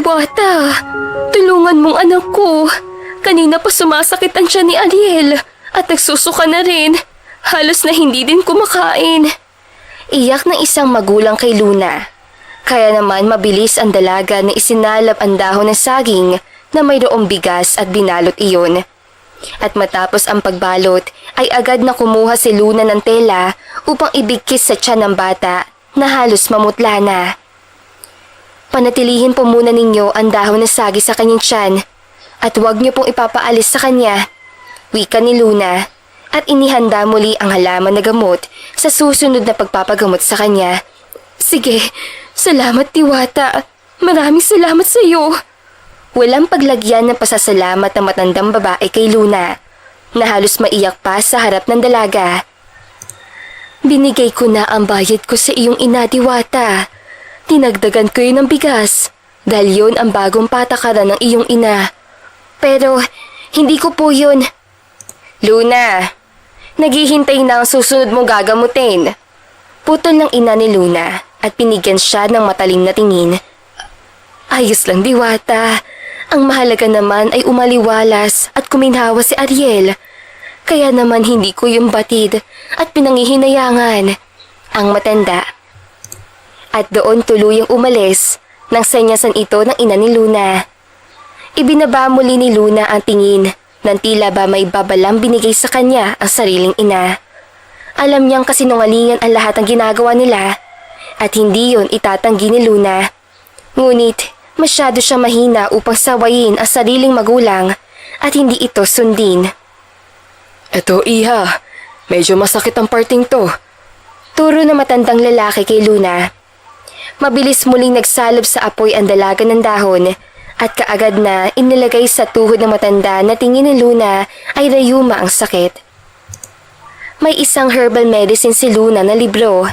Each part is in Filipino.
Diwata, tulungan mong anak ko. Kanina pa sumasakit ang tiyan ni Ariel at nagsusuka na rin. Halos na hindi din kumakain. Iyak ng isang magulang kay Luna. Kaya naman mabilis ang dalaga na isinalab ang dahon ng saging na mayroong bigas at binalot iyon. At matapos ang pagbalot ay agad na kumuha si Luna ng tela upang ibigkis sa tiyan ng bata na halos mamutla na. Panatilihin po muna ninyo ang dahon ng sagi sa kanyang tiyan at huwag niyo pong ipapaalis sa kanya, wika ni Luna, at inihanda muli ang halaman na gamot sa susunod na pagpapagamot sa kanya. Sige, salamat Diwata. Maraming salamat sa iyo. Walang paglagyan ng pasasalamat ng matandang babae kay Luna, na halos maiyak pa sa harap ng dalaga. Binigay ko na ang bayad ko sa iyong ina, Diwata. Tinagdagan ko yun ng bigas dahil yun ang bagong patakaran ng iyong ina. Pero hindi ko po yun. Luna, naghihintay na ang susunod mong gagamutin. Putol ng ina ni Luna at pinigyan siya ng matalim na tingin. Ayos lang, Diwata. Ang mahalaga naman ay umaliwalas at kuminhawa si Ariel. Kaya naman hindi ko yung batid at pinangihinayangan ang matanda. At doon tuluyang umalis nang senyasan ito ng ina ni Luna. Ibinaba muli ni Luna ang tingin nang tila ba may babalang binigay sa kanya ang sariling ina. Alam niyang kasinungalingan ang lahat ng ginagawa nila at hindi yon itatanggi ni Luna. Ngunit masyado siya mahina upang sawayin ang sariling magulang at hindi ito sundin. Eto iha, medyo masakit ang parting to. Turo na matandang lalaki kay Luna. Mabilis muling nagsalab sa apoy ang dalaga ng dahon at kaagad na inilagay sa tuhod ng matanda na tingin ni Luna ay rayuma ang sakit. May isang herbal medicine si Luna na libro.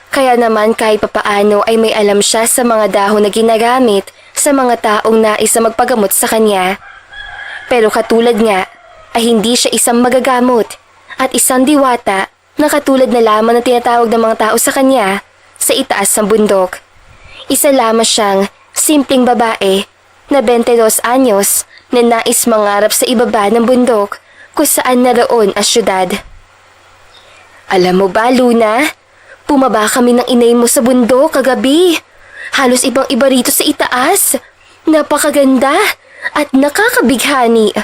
Kaya naman kahit papaano ay may alam siya sa mga dahon na ginagamit sa mga taong nais na magpagamot sa kanya. Pero katulad nga ay hindi siya isang magagamot at isang diwata na katulad na lamang na tinatawag ng mga tao sa kanya sa itaas ng bundok. Isa lamang siyang simpleng babae na 22 anyos na nais mangarap sa ibaba ng bundok kung saan naroon ang syudad. Alam mo ba, Luna? Pumaba kami ng inay mo sa bundok kagabi. Halos ibang-iba rito sa itaas. Napakaganda at nakakabighani.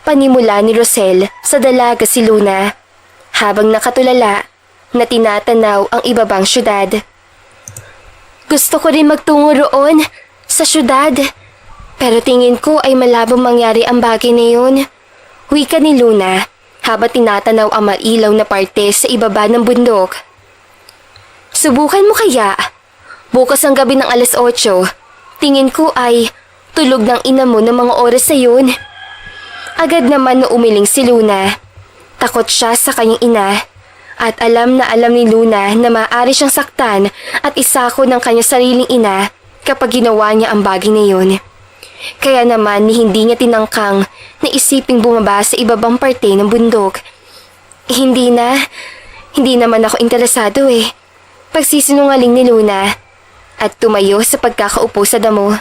Panimula ni Rosel sa dalaga si Luna habang nakatulala na tinatanaw ang ibabang syudad. Gusto ko rin magtungo roon sa syudad, pero tingin ko ay malabong mangyari ang bagay na yun. Wika ni Luna habang tinatanaw ang mailaw na parte sa ibaba ng bundok. Subukan mo kaya? Bukas ang gabi ng 8:00, tingin ko ay tulog ng ina mo ng mga oras na yun. Agad naman na umiling si Luna. Takot siya sa kanyang ina at alam na alam ni Luna na maaari siyang saktan at isako ng kanyang sariling ina kapag ginawa niya ang bagay na yun. Kaya naman hindi niya tinangkang na isiping bumaba sa ibabang parte ng bundok. Hindi naman ako interesado eh. Pagsisinungaling ni Luna at tumayo sa pagkakaupo sa damo.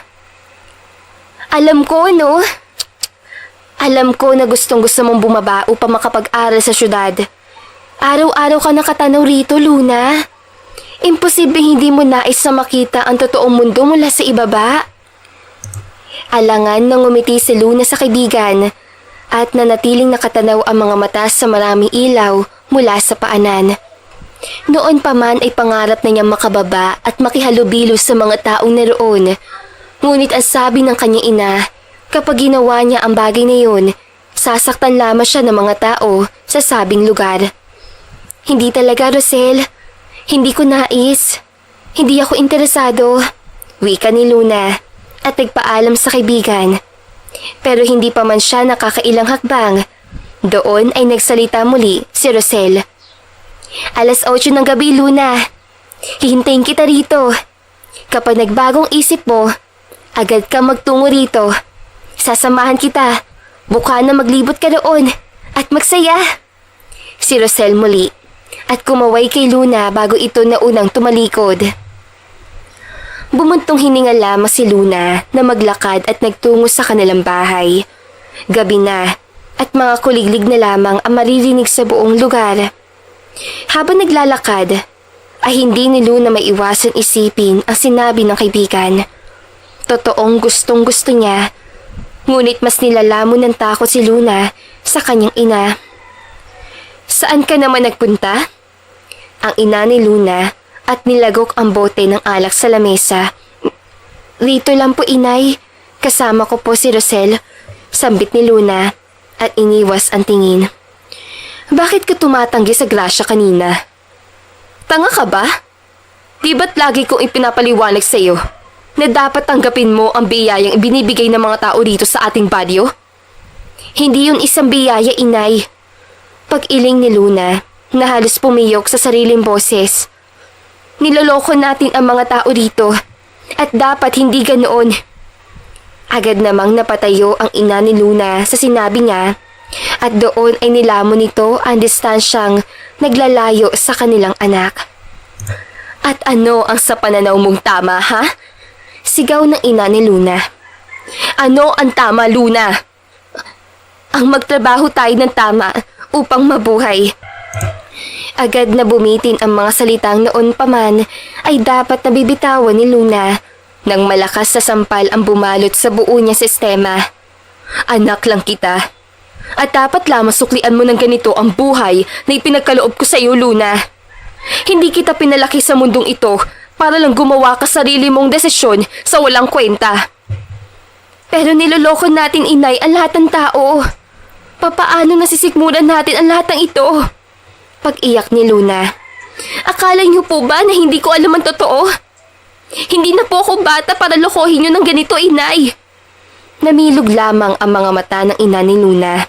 Alam ko, no? Alam ko na gustong-gusto mong bumaba upang makapag-aral sa syudad. Araw-araw ka nakatanaw rito, Luna. Imposible hindi mo nais na makita ang totoong mundo mula sa ibaba. Alangan nang ngumiti si Luna sa kaibigan at nanatiling nakatanaw ang mga mata sa maraming ilaw mula sa paanan. Noon pa man ay pangarap na niyang makababa at makihalubilo sa mga taong naroon. Ngunit ang sabi ng kanyang ina, kapag ginawa niya ang bagay na yun, sasaktan lamang siya ng mga tao sa sabing lugar. Hindi talaga, Rosel. Hindi ko nais. Hindi ako interesado. Wika ni Luna at nagpaalam sa kaibigan. Pero hindi pa man siya nakakailang hakbang. Doon ay nagsalita muli si Rosel. 8:00 ng gabi, Luna. Hihintayin kita rito. Kapag nagbagong isip mo, agad ka magtungo rito. Sasamahan kita. Buka na maglibot ka doon at magsaya. Si Rosel muli at kumaway kay Luna bago ito na unang tumalikod. Bumuntong hininga lamang si Luna na maglakad at nagtungo sa kanilang bahay. Gabi na at mga kuliglig na lamang ang maririnig sa buong lugar. Habang naglalakad, ay hindi ni Luna maiwasan isipin ang sinabi ng kaibigan. Totoong gustong gusto niya, ngunit mas nilalamon ng takot si Luna sa kanyang ina. Saan ka naman nagpunta? Ang ina ni Luna at nilagok ang bote ng alak sa lamesa. Rito lang po, inay. Kasama ko po si Rosel. Sambit ni Luna at iniwas ang tingin. Bakit ka tumatanggi sa grasya kanina? Tanga ka ba? Di ba't lagi kong ipinapaliwanag sa iyo na dapat tanggapin mo ang biyayang ibinibigay ng mga tao rito sa ating badyo? Hindi yun isang biyaya, inay. Pag-iling ni Luna na halos pumiyok sa sariling boses. Niloloko natin ang mga tao rito at dapat hindi ganoon. Agad namang napatayo ang ina ni Luna sa sinabi niya at doon ay nilamon nito ang distansyang naglalayo sa kanilang anak. At ano ang sa pananaw mong tama, ha? Sigaw ng ina ni Luna. Ano ang tama, Luna? Ang magtrabaho tayo ng tama upang mabuhay. Agad na bumitin ang mga salitang noon pa man ay dapat nabibitawan ni Luna nang malakas sa sampal ang bumalot sa buo niya sistema. Anak lang kita. At dapat lamang suklian mo ng ganito ang buhay na ipinagkaloob ko sa iyo, Luna. Hindi kita pinalaki sa mundong ito para lang gumawa ka sarili mong desisyon sa walang kwenta. Pero niloloko natin, inay, ang lahat ng tao. Papaano nasisikmulan natin ang lahat ng ito? Pag-iyak ni Luna. Akala niyo po ba na hindi ko alam ang totoo? Hindi na po ako bata para lokohin niyo ng ganito, inay. Namilog lamang ang mga mata ng ina ni Luna.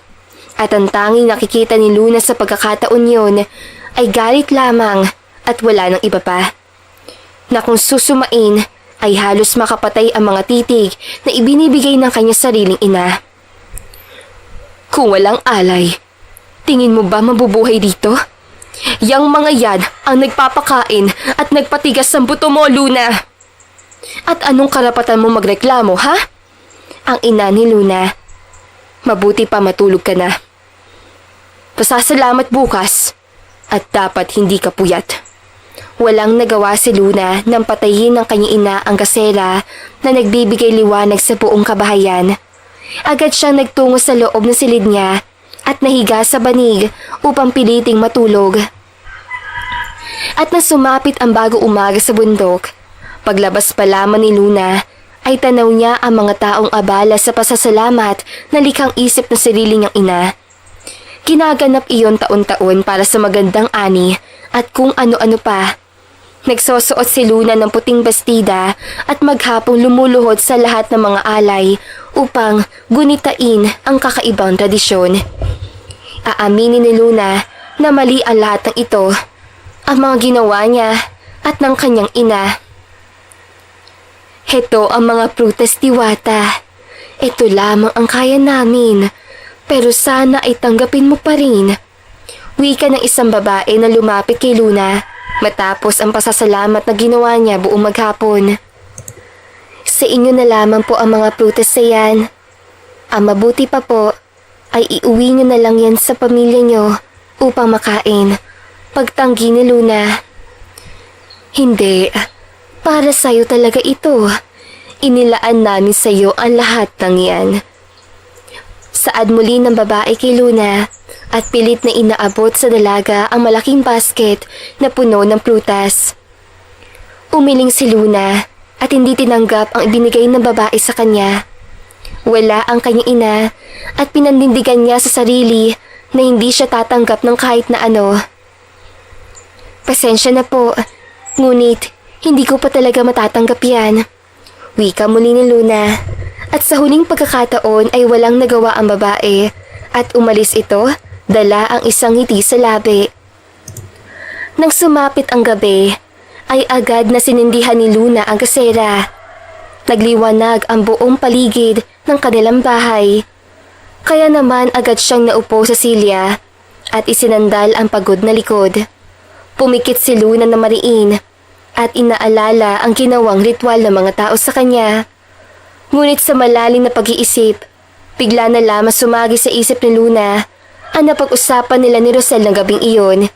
At ang tanging nakikita ni Luna sa pagkakataon yun ay galit lamang at wala nang iba pa. Na kung susumain ay halos makapatay ang mga titig na ibinibigay ng kanyang sariling ina. Kung walang alay, tingin mo ba mabubuhay dito? Yang mga yan ang nagpapakain at nagpatigas ng buto mo, Luna. At anong karapatan mo magreklamo, ha? Ang ina ni Luna. Mabuti pa matulog ka na. Pasasalamat bukas at dapat hindi ka puyat. Walang nagawa si Luna nang patayin ng kanyang ina ang gasela na nagbibigay liwanag sa buong kabahayan. Agad siyang nagtungo sa loob ng silid niya at nahiga sa banig upang piliting matulog. At nang sumapit ang bago umaga sa bundok, paglabas pa lamang ni Luna ay tanaw niya ang mga taong abala sa pasasalamat na likhang isip ng sarili niyang ina. Ginaganap iyon taon-taon para sa magandang ani at kung ano-ano pa. Nagsosuot si Luna ng puting bastida at maghapong lumuluhod sa lahat ng mga alay upang gunitain ang kakaibang tradisyon. Aaminin ni Luna na mali ang lahat ng ito, ang mga ginawa niya at ng kanyang ina. Heto ang mga prutas, Diwata. Ito lamang ang kaya namin, pero sana ay tanggapin mo pa rin. Wika ng isang babae na lumapit kay Luna matapos ang pasasalamat na ginawa niya buong maghapon. Sa inyo na lamang po ang mga prutas na yan. Ang mabuti pa po ay iuwi niyo na lang yan sa pamilya niyo upang makain. Pagtanggi ni Luna. Hindi. Para sa'yo talaga ito. Inilaan namin sa'yo ang lahat ng yan. Saad muli ng babae kay Luna at pilit na inaabot sa dalaga ang malaking basket na puno ng prutas. Umiling si Luna at hindi tinanggap ang ibinigay ng babae sa kanya. Wala ang kanyang ina at pinandindigan niya sa sarili na hindi siya tatanggap ng kahit na ano. Pasensya na po, ngunit hindi ko pa talaga matatanggap yan. Wika muli ni Luna at sa huling pagkakataon ay walang nagawa ang babae at umalis ito, dala ang isang ngiti sa labi. Nang sumapit ang gabi, ay agad na sinindihan ni Luna ang kasera. Nagliwanag ang buong paligid ng kanilang bahay. Kaya naman agad siyang naupo sa silya at isinandal ang pagod na likod. Pumikit si Luna na mariin at inaalala ang ginawang ritual ng mga tao sa kanya. Ngunit sa malalim na pag-iisip, bigla na lamang sumagi sa isip ni Luna ang napag-usapan nila ni Rosel ng gabing iyon.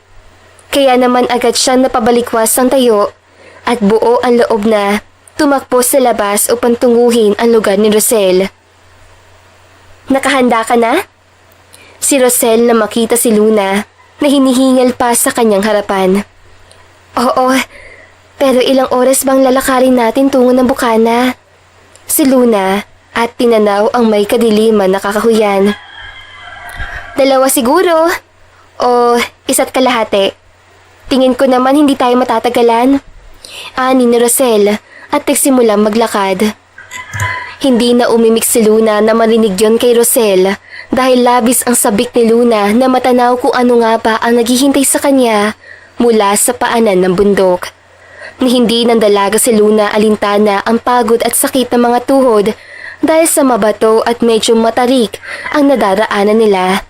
Kaya naman agad siyang napabalikwas ng tayo at buo ang loob na tumakbo sa labas upang tunguhin ang lugar ni Rosel. Nakahanda ka na? Si Rosel na makita si Luna na hinihingal pa sa kanyang harapan. Oo, pero ilang oras bang lalakarin natin tungo ng bukana? Si Luna at tinanaw ang may kadiliman na kakahuyan. 2 siguro o 1 kalahati. Tingin ko naman hindi tayo matatagalan. Ani ni Rosel at nagsimulang maglakad. Hindi na umimik si Luna na marinig yon kay Rosel dahil labis ang sabik ni Luna na matanaw kung ano nga ba ang naghihintay sa kanya mula sa paanan ng bundok. Ni hindi nandalaga si Luna alintana ang pagod at sakit ng mga tuhod dahil sa mabato at medyo matarik ang nadaraanan nila.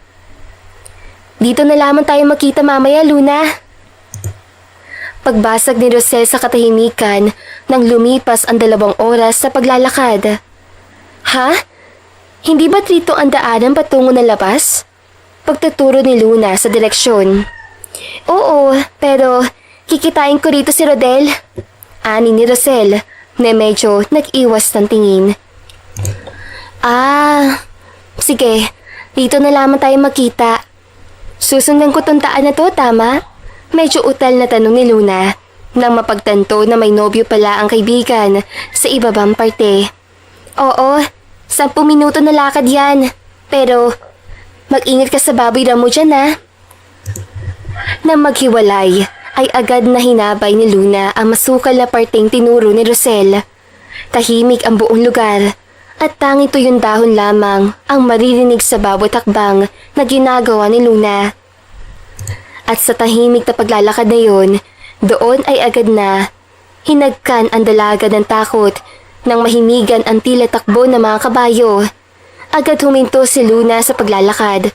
Dito na lamang tayo makita mamaya, Luna. Pagbasag ni Rosel sa katahimikan nang lumipas ang 2 oras sa paglalakad. Ha? Hindi ba trito ang daanan patungo ng labas? Pagtuturo ni Luna sa direksyon. Oo, pero kikitain ko rito si Rodel. Ani ni Rosel na medyo nag-iwas ng tingin. Sige, dito na lamang tayo magkita. Susundan ko tong daan na to, tama? Medyo utal na tanong ni Luna nang mapagtanto na may nobyo pala ang kaibigan sa ibabang parte. Oo, 10 minuto na lakad yan. Pero mag-ingat ka sa baboy ramo dyan, ha? Nang maghiwalay, ay agad na hinabay ni Luna ang masukal na parteng tinuro ni Rosel. Tahimik ang buong lugar at tanging tuyong dahon lamang ang maririnig sa bawat hakbang na ginagawa ni Luna. At sa tahimik na paglalakad na yun, doon ay agad na hinagkan ang dalaga ng takot nang mahimigan ang tila takbo ng mga kabayo. Agad huminto si Luna sa paglalakad,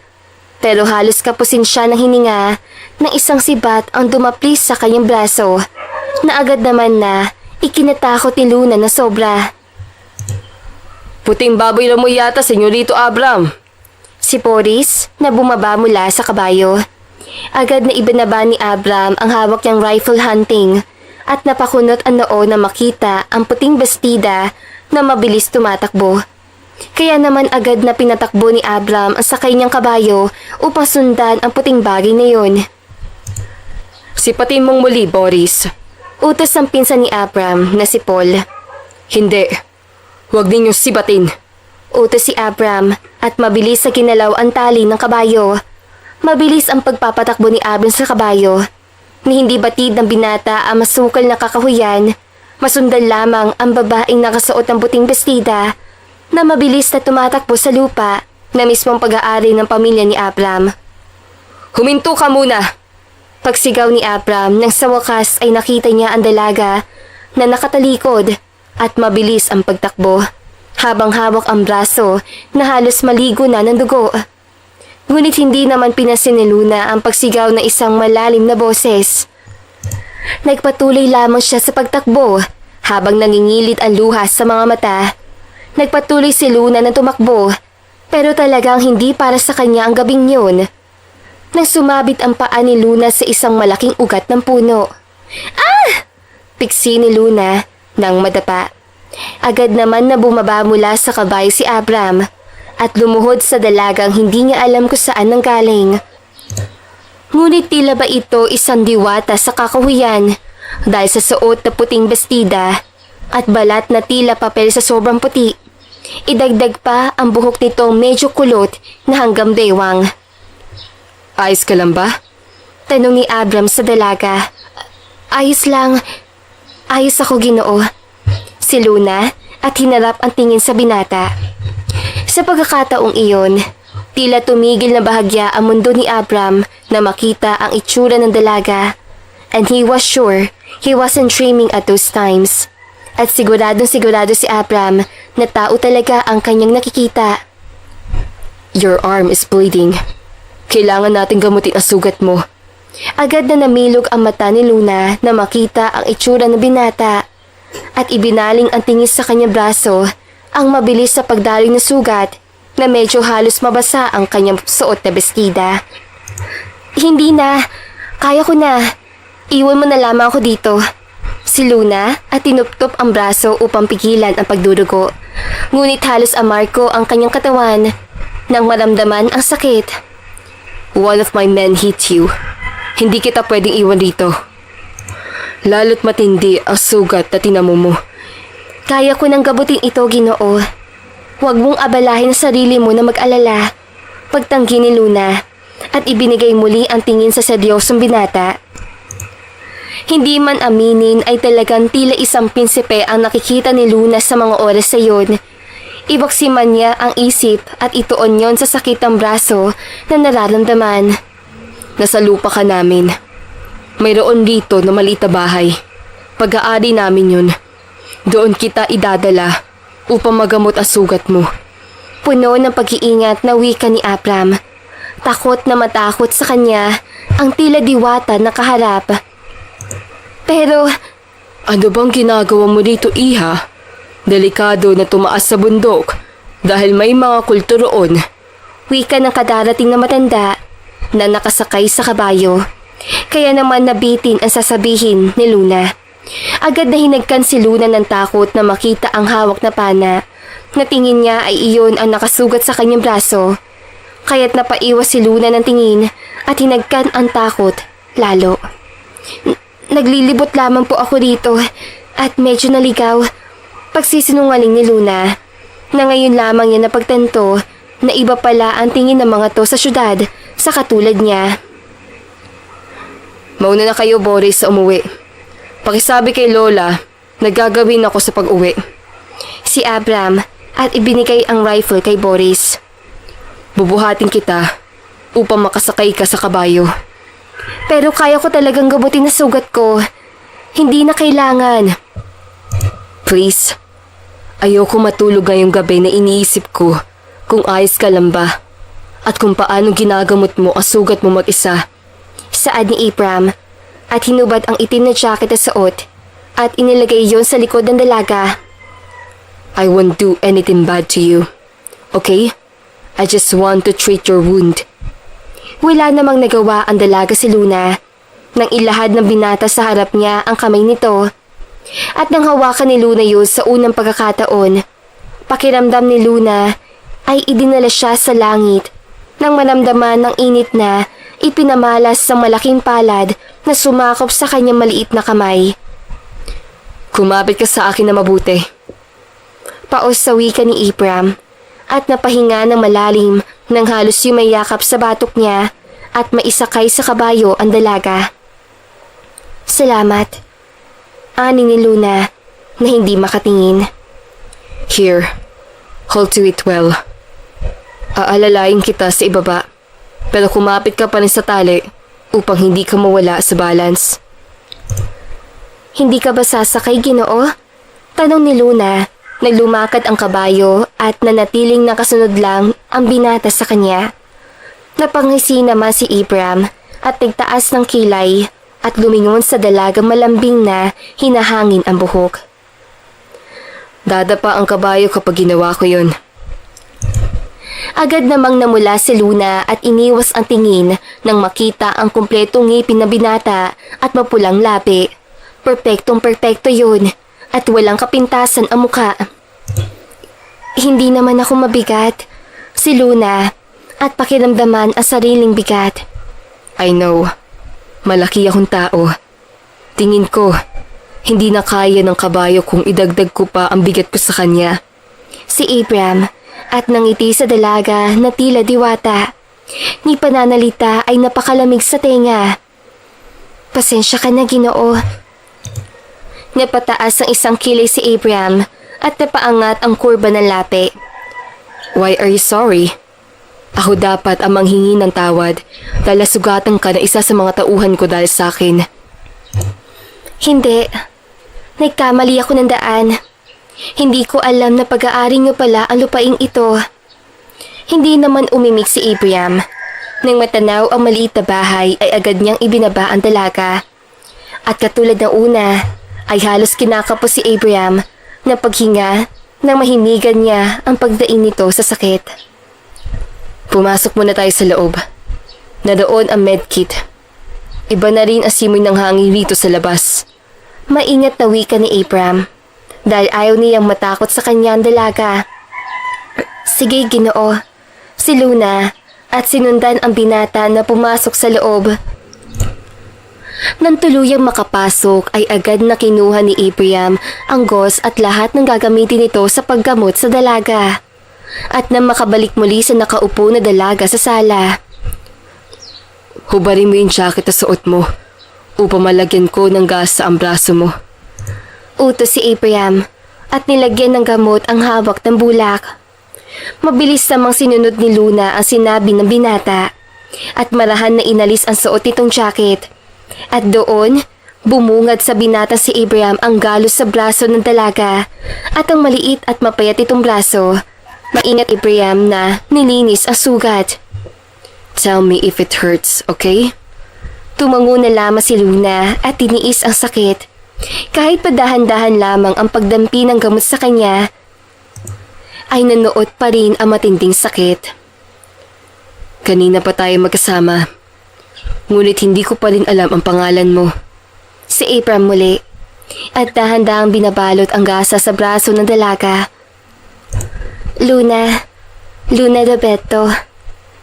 pero halos kapusin siya ng hininga nang isang sibat ang dumaplis sa kanyang braso na agad naman na ikinatakot ni Luna na sobra. Puting baboy lang mo yata, Senyorito Abram. Si Boris na bumaba mula sa kabayo. Agad na ibinaba ni Abram ang hawak niyang rifle hunting at napakunot ang noo na makita ang puting bestida na mabilis tumatakbo. Kaya naman agad na pinatakbo ni Abram ang sakay niyang kabayo upang sundan ang puting bagay na yun. Sipatin mong muli, Boris. Utos ang pinsan ni Abram na si Paul. Hindi. Huwag ninyong sibatin. Utos si Abram at mabilis sa ginalaw ang tali ng kabayo. Mabilis ang pagpapatakbo ni Abram sa kabayo. Ni hindi batid ng binata ang masukal na kakahuyan, masundan lamang ang babaeng nakasuot ng puting bestida na mabilis na tumatakbo sa lupa na mismong pag-aari ng pamilya ni Abram. Huminto ka muna! Pagsigaw ni Abram nang sa wakas ay nakita niya ang dalaga na nakatalikod at mabilis ang pagtakbo habang hawak ang braso na halos maligo na ng dugo. Ngunit hindi naman pinasin ni Luna ang pagsigaw ng isang malalim na boses. Nagpatuloy lamang siya sa pagtakbo habang nangingilit ang luha sa mga mata. Nagpatuloy si Luna na tumakbo pero talagang hindi para sa kanya ang gabing yun. Nang sumabit ang paa ni Luna sa isang malaking ugat ng puno. Ah! Piksi ni Luna nang madapa. Agad naman na bumaba mula sa kabayo si Abram at lumuhod sa dalagang hindi niya alam kung saan nanggaling. Ngunit tila ba ito isang diwata sa kakahuyan dahil sa suot na puting bestida at balat na tila papel sa sobrang puti. Idagdag pa ang buhok nitong medyo kulot na hanggang bewang. Ayos ka lang ba? Tanong ni Abram sa dalaga. Ayos lang. Ayos ako, Ginoo. Si Luna at hinarap ang tingin sa binata. Sa pagkakataong iyon, tila tumigil na bahagya ang mundo ni Abram na makita ang itsura ng dalaga. And he was sure he wasn't dreaming at those times. At siguradong sigurado si Abram na tao talaga ang kanyang nakikita. Your arm is bleeding. Kailangan natin gamutin ang sugat mo. Agad na namilog ang mata ni Luna na makita ang itsura ng binata at ibinaling ang tingin sa kanyang braso ang mabilis sa pagdaling na sugat na medyo halos mabasa ang kanyang suot na bestida. Hindi na, kaya ko na. Iwan mo na lamang ako dito. Si Luna at tinuptop ang braso upang pigilan ang pagdurugo. Ngunit halos amarko ang kanyang katawan nang maramdaman ang sakit. One of my men hit you. Hindi kita pwedeng iwan dito. Lalo't matindi ang sugat na tinamo mo. Kaya ko nang gabutin ito, Ginoo. Huwag mong abalahin ang sarili mo na mag-alala. Pagtanggi ni Luna at ibinigay muli ang tingin sa seryosong binata. Hindi man aminin ay talagang tila isang prinsipe ang nakikita ni Luna sa mga oras sa iyon. Ibaksiman niya ang isip at ituon yon sa sakit ng braso na nararamdaman. Nasa lupa ka namin. Mayroon dito na maliit na bahay. Pag-aari namin yun. Doon kita idadala upang magamot ang sugat mo. Puno ng pag-iingat na wika ni Abram. Takot na matakot sa kanya ang tila diwata na kaharap. Pero, ano bang ginagawa mo dito, Iha? Delikado na tumaas sa bundok dahil may mga kulto roon. wika ng kadarating na matanda na nakasakay sa kabayo. Kaya naman nabitin ang sasabihin ni Luna. Agad na hinagkan si Luna ng takot na makita ang hawak na pana. Na tingin niya ay iyon ang nakasugat sa kanyang braso. Kaya't napaiwas si Luna ng tingin at hinagkan ang takot lalo. Naglilibot lamang po ako dito at medyo naligaw. Pagsisinungaling ni Luna na ngayon lamang niya napagtanto na iba pala ang tingin ng mga to sa syudad sa katulad niya. Mauna na kayo, Boris, sa umuwi. Pakisabi kay Lola na gagawin ako sa pag-uwi. Si Abram at ibinigay ang rifle kay Boris. Bubuhatin kita upang makasakay ka sa kabayo. Pero kaya ko talagang gabutin na sugat ko. Hindi na kailangan. Please, ayoko matulog ngayong gabi na iniisip ko kung ayos ka lang ba at kung paano ginagamot mo ang sugat mo mag-isa. Saad ni Abram at hinubad ang itim na jacket na suot at inilagay yon sa likod ng dalaga. I won't do anything bad to you. Okay? I just want to treat your wound. Wala namang nagawa ang dalaga si Luna nang ilahad ng binata sa harap niya ang kamay nito. At nang hawakan ni Luna yun sa unang pagkakataon, pakiramdam ni Luna ay idinala siya sa langit nang maramdaman ng init na ipinamalas sa malaking palad na sumakop sa kanyang maliit na kamay. Kumapit ka sa akin na mabuti. Paos sa wika ni Abram at napahinga ng malalim nang halos yumayakap sa batok niya at maisakay sa kabayo ang dalaga. Salamat. Ani ni Luna na hindi makatingin. Here, hold to it well. Aalalayin kita sa ibaba, pero kumapit ka pa rin sa tali upang hindi ka mawala sa balance. Hindi ka ba sasakay, Ginoo? Tanong ni Luna na lumakad ang kabayo at nanatiling nakasunod lang ang binata sa kanya. Napangisi naman si Abram at nagtaas ng kilay at lumingon sa dalagang malambing na hinahangin ang buhok. Dadapa ang kabayo kapag ginawa ko yun. Agad namang namula si Luna at iniwas ang tingin nang makita ang kumpletong ngipin na binata at mapulang labi. Perpektong-perpekto yun at walang kapintasan ang muka. Hindi naman ako mabigat, si Luna, at pakiramdaman ang sariling bigat. I know. Malaki akong tao. Tingin ko, hindi na kaya ng kabayo kung idagdag ko pa ang bigat ko sa kanya. Si Abram at nangiti sa dalaga na tila diwata. Ni pananalita ay napakalamig sa tenga. Pasensya ka na, Ginoo. Napataas ang isang kilay si Abram at napaangat ang kurba ng lapi. Why are you sorry? Ako dapat ang manghingi ng tawad dahil sugatan ka na isa sa mga tauhan ko dahil sa akin. Hindi. Nagkamali ako ng daan. Hindi ko alam na pag-aari niyo pala ang lupaing ito. Hindi naman umimik si Abram. Nang matanaw ang maliit na bahay ay agad niyang ibinaba ang dalaga. At katulad ng una, ay halos kinakapos si Abraham na paghinga nang mahinigan niya ang pagdaing nito sa sakit. Pumasok muna tayo sa loob. Naroon ang medkit. Iba na rin ang simoy ng hangin rito sa labas. Maingat na wika ni Abraham dahil ayaw niyang matakot sa kanyang dalaga. Sige, Ginoo. Si Luna at sinundan ang binata na pumasok sa loob. Nang tuluyang makapasok ay agad na kinuha ni Abraham ang gauze at lahat ng gagamitin nito sa paggamot sa dalaga. At nang makabalik muli sa nakaupo na dalaga sa sala. Hubarin mo yung jacket na suot mo upang malagyan ko ng gas sa braso mo. Utos si Abraham at nilagyan ng gamot ang hawak ng bulak. Mabilis namang sinunod ni Luna ang sinabi ng binata at marahan na inalis ang suot nitong jacket. At doon, bumungad sa binata si Abraham ang galos sa braso ng dalaga at ang maliit at mapayat itong braso. Maingat Abraham na nilinis ang sugat. Tell me if it hurts, okay? Tumango na lamang si Luna at tiniis ang sakit. Kahit pa dahan-dahan lamang ang pagdampi ng gamot sa kanya, ay nanuot pa rin ang matinding sakit. Kanina pa tayo magkasama. Ngunit hindi ko pa rin alam ang pangalan mo. Si Abraham muli at dahan-dahang binabalot ang gasa sa braso ng dalaga. Luna Roberto.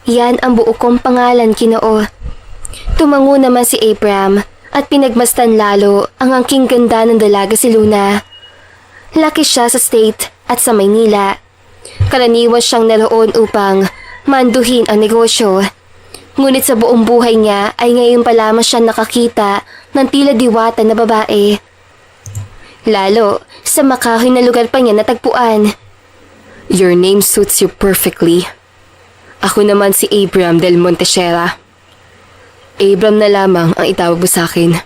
Yan ang buo kong pangalan, Ginoo. Tumango naman si Abraham at pinagmasdan lalo ang angking ganda ng dalaga si Luna. Laki siya sa state at sa Maynila. Karaniwan siyang naroon upang manduhin ang negosyo. Ngunit sa buong buhay niya ay ngayon pa lamang siya nakakita ng tila diwata na babae. Lalo sa makahoy na lugar pa niya natagpuan. Your name suits you perfectly. Ako naman si Abraham del Montesera. Abram na lamang ang itawag mo sa akin.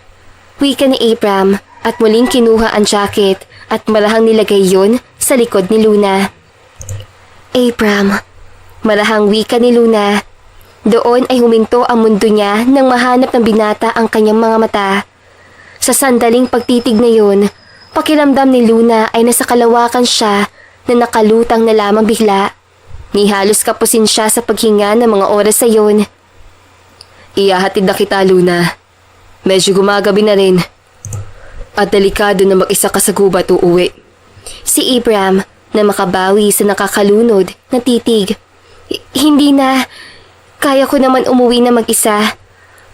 Wika ni Abraham at muling kinuha ang jacket at marahang nilagay yon sa likod ni Luna. Abraham, marahang wika ni Luna. Doon ay huminto ang mundo niya nang mahanap ng binata ang kanyang mga mata. Sa sandaling pagtitig na yun, pakiramdam ni Luna ay nasa kalawakan siya na nakalutang na lamang bigla. Ni halos kapusin siya sa paghinga ng mga oras sa yun. Iyahatid na kita, Luna. Medyo gumagabi na rin. At delikado na mag-isa ka sa gubat uuwi. Si Abraham na makabawi sa nakakalunod na titig. Hindi na. Kaya ko naman umuwi na mag-isa.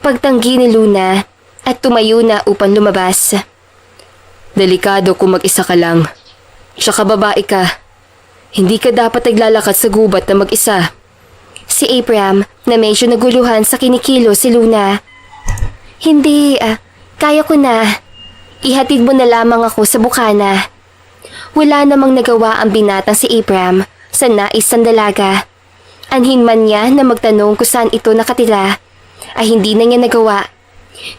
Pagtanggi ni Luna at tumayo na upang lumabas. Delikado kung mag-isa ka lang. Tsaka babae ka. Hindi ka dapat naglalakad sa gubat na mag-isa. Si Abraham na medyo naguluhan sa kinikilo si Luna. Hindi, kaya ko na. Ihatid mo na lamang ako sa bukana. Wala namang nagawa ang binatang si Abraham sa nais ng dalaga. Anhin man niya na magtanong kung saan ito nakatira, ay hindi na niya nagawa.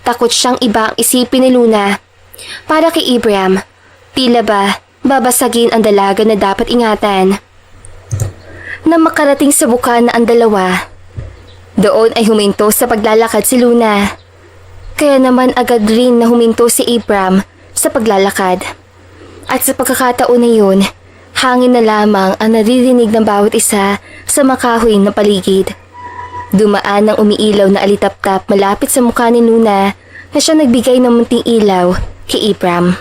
Takot siyang iba ang isipin ni Luna. Para kay Abraham, tila ba babasagin ang dalaga na dapat ingatan. Nang makarating sa bukana ang dalawa, doon ay huminto sa paglalakad si Luna. Kaya naman agad rin na huminto si Abraham sa paglalakad. At sa pagkakataon na yun, hangin na lamang ang naririnig ng bawat isa sa makahoy na paligid. Dumaan ng umiilaw na alitap-tap malapit sa mukha ni Luna na siya nagbigay ng munting ilaw kay Abraham.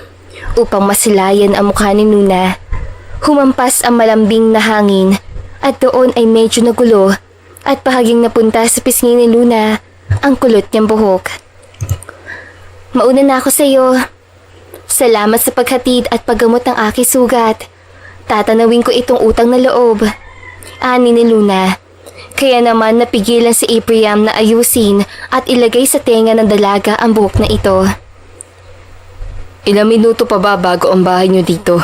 Upang masilayan ang mukha ni Luna, humampas ang malambing na hangin at doon ay medyo nagulo at bahaging napunta sa pisngi ni Luna ang kulot niyang buhok. Mauna na ako sa iyo. Salamat sa paghatid at paggamot ng aking sugat. Tatanawin ko itong utang na loob. Ani ni Luna. Kaya naman napigilan si Abraham na ayusin at ilagay sa tenga ng dalaga ang buhok na ito. Ilang minuto pa ba bago ang bahay niyo dito?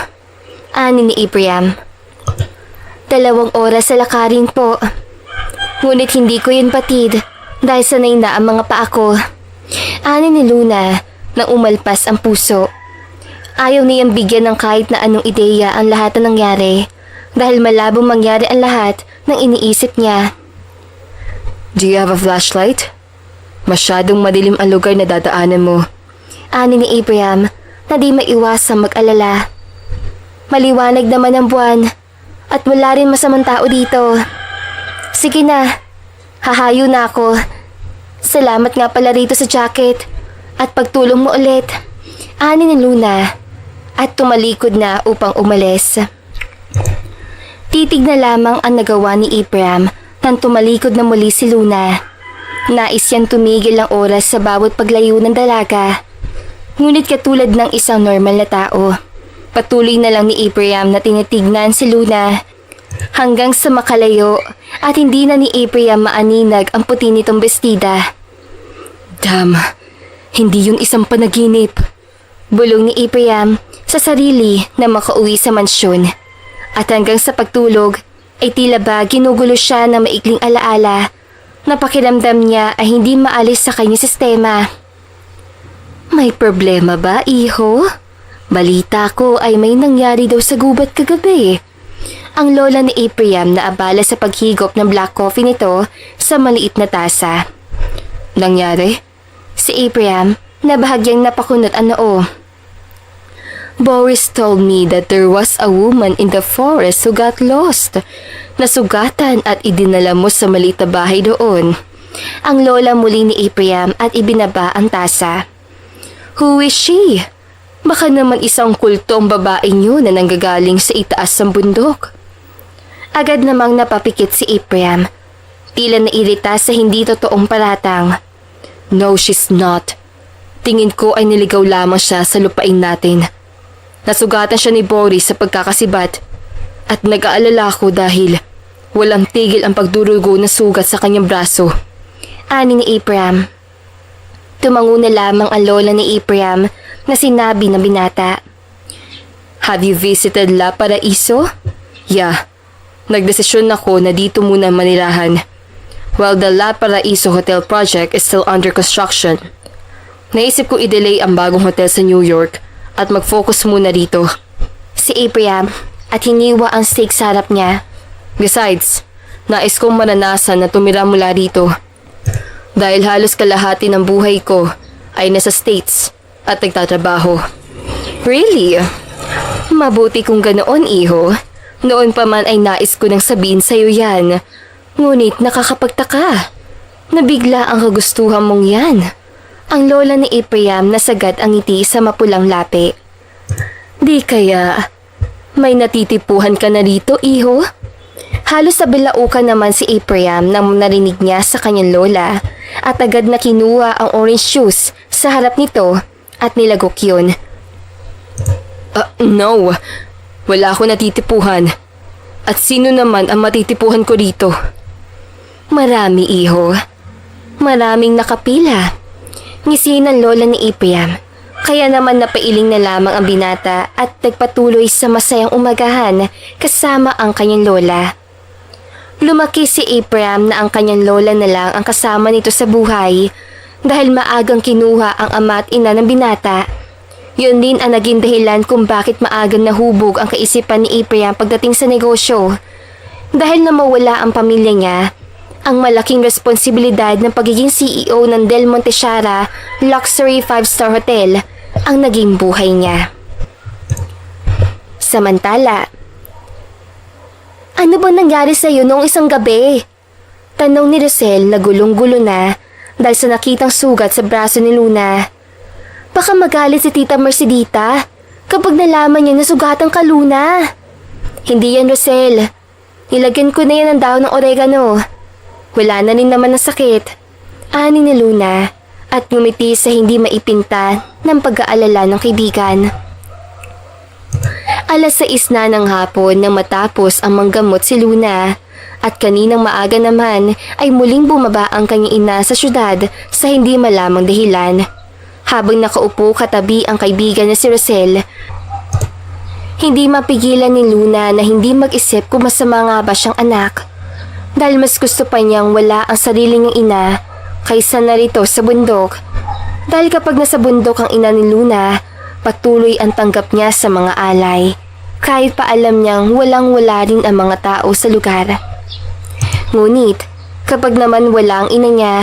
Ani ni Abraham. 2 oras sa lakarin po. Ngunit hindi ko yun patid dahil sanay na ang mga paa ko. Ani ni Luna na umalpas ang puso. Ayaw niyang bigyan ng kahit na anong ideya ang lahat na nangyari dahil malabong mangyari ang lahat ng iniisip niya. Do you have a flashlight? Masyadong madilim ang lugar na dadaanan mo. Ani ni Abraham na di maiwasang mag-alala. Maliwanag naman ang buwan at wala rin masamang tao dito. Sige na, hahayo na ako. Salamat nga pala rito sa jacket at pagtulong mo ulit. Ani ni Luna at tumalikod na upang umalis. Titig na lamang ang nagawa ni Abraham nang tumalikod na muli si Luna. Nais niyang tumigil ang oras sa bawat paglayo ng dalaga. Ngunit katulad ng isang normal na tao, patuloy na lang ni Abraham na tinitignan si Luna hanggang sa makalayo at hindi na ni Abraham maaninag ang puti nitong bestida. Damn, hindi yun isang panaginip. Bulong ni Abraham sa sarili na makauwi sa mansyon. At hanggang sa pagtulog ay tila ba ginugulo siya ng maikling alaala na pakiramdam niya ay hindi maalis sa kanyang sistema. May problema ba, iho? Balita ko ay may nangyari daw sa gubat kagabi. Ang lola ni Abraham na abala sa paghigop ng black coffee nito sa maliit na tasa. Nangyari? Si Abraham na bahagyang napakunot ang noo. Boris told me that there was a woman in the forest who got lost. Nasugatan at idinala mo sa maliit na bahay doon. Ang lola muli ni Abraham at ibinaba ang tasa. Who is she? Baka naman isang kultong babaeng yun na nanggagaling sa itaas ng bundok. Agad namang napapikit si Abraham. Tila nairita sa hindi totoong paratang. No, she's not. Tingin ko ay niligaw lamang siya sa lupain natin. Nasugatan siya ni Boris sa pagkakasibat at nag-aalala ko dahil walang tigil ang pagdurugo na sugat sa kanyang braso. Ani ni Abraham. Tumango na lamang ang lola ni Abraham na sinabi ng binata. Have you visited La Paraiso? Yeah. Nagdesisyon ako na dito muna manirahan. While the La Paraiso Hotel project is still under construction. Naisip ko i-delay ang bagong hotel sa New York at mag-focus muna dito. Si Abraham at hiniwa ang steak sa harap niya. Besides, nais kong maranasan na tumira mula rito. Dahil halos kalahati ng buhay ko ay nasa States at nagtatrabaho. Really? Mabuti kung ganoon, iho. Noon pa man ay nais ko nang sabihin sa'yo yan. Ngunit nakakapagtaka. Nabigla ang kagustuhan mong yan. Ang lola ni Abraham nasagad ang ngiti sa mapulang lapi. Di kaya may natitipuhan ka na rito, iho? Halos sa bilaukan naman si Abraham nang narinig niya sa kanyang lola at agad na kinuha ang orange juice sa harap nito at nilagok yun. No. Wala ako natitipuhan. At sino naman ang matitipuhan ko rito? Marami, iho. Maraming nakapila. Ngisi ng lola ni Abraham. Kaya naman napailing na lamang ang binata at nagpatuloy sa masayang umagahan kasama ang kanyang lola. Lumaki si Abraham na ang kanyang lola na lang ang kasama nito sa buhay dahil maagang kinuha ang ama at ina ng binata. Yun din ang naging dahilan kung bakit maagang nahubog ang kaisipan ni Abraham pagdating sa negosyo. Dahil na mawala ang pamilya niya, ang malaking responsibilidad ng pagiging CEO ng Del Monte Sierra Luxury 5-Star Hotel ang naging buhay niya. Samantala, ano bang nangyari sa'yo noong isang gabi? Tanong ni Rosel na gulong-gulo na dahil sa nakitang sugat sa braso ni Luna. Baka magalit si Tita Mercedita kapag nalaman niya na sugatan ka, Luna. Hindi yan, Rosel. Nilagyan ko na yan ng daon ng oregano. Wala na rin naman ang sakit. Ani ni Luna at ngumiti sa hindi maipinta ng pag-aalala ng kaibigan. 6:00 na ng hapon nang matapos ang manggamot si Luna at kaninang maaga naman ay muling bumaba ang kanyang ina sa syudad sa hindi malamang dahilan. Habang nakaupo katabi ang kaibigan na si Rosel, hindi mapigilan ni Luna na hindi mag-isip kung masama nga ba siyang anak. Dahil mas gusto pa niyang wala ang sarili niyang ina kaysa narito sa bundok. Dahil kapag nasa bundok ang ina ni Luna, patuloy ang tanggap niya sa mga alay. Kahit pa alam niyang walang-wala rin ang mga tao sa lugar. Ngunit, Kapag naman wala ang ina niya,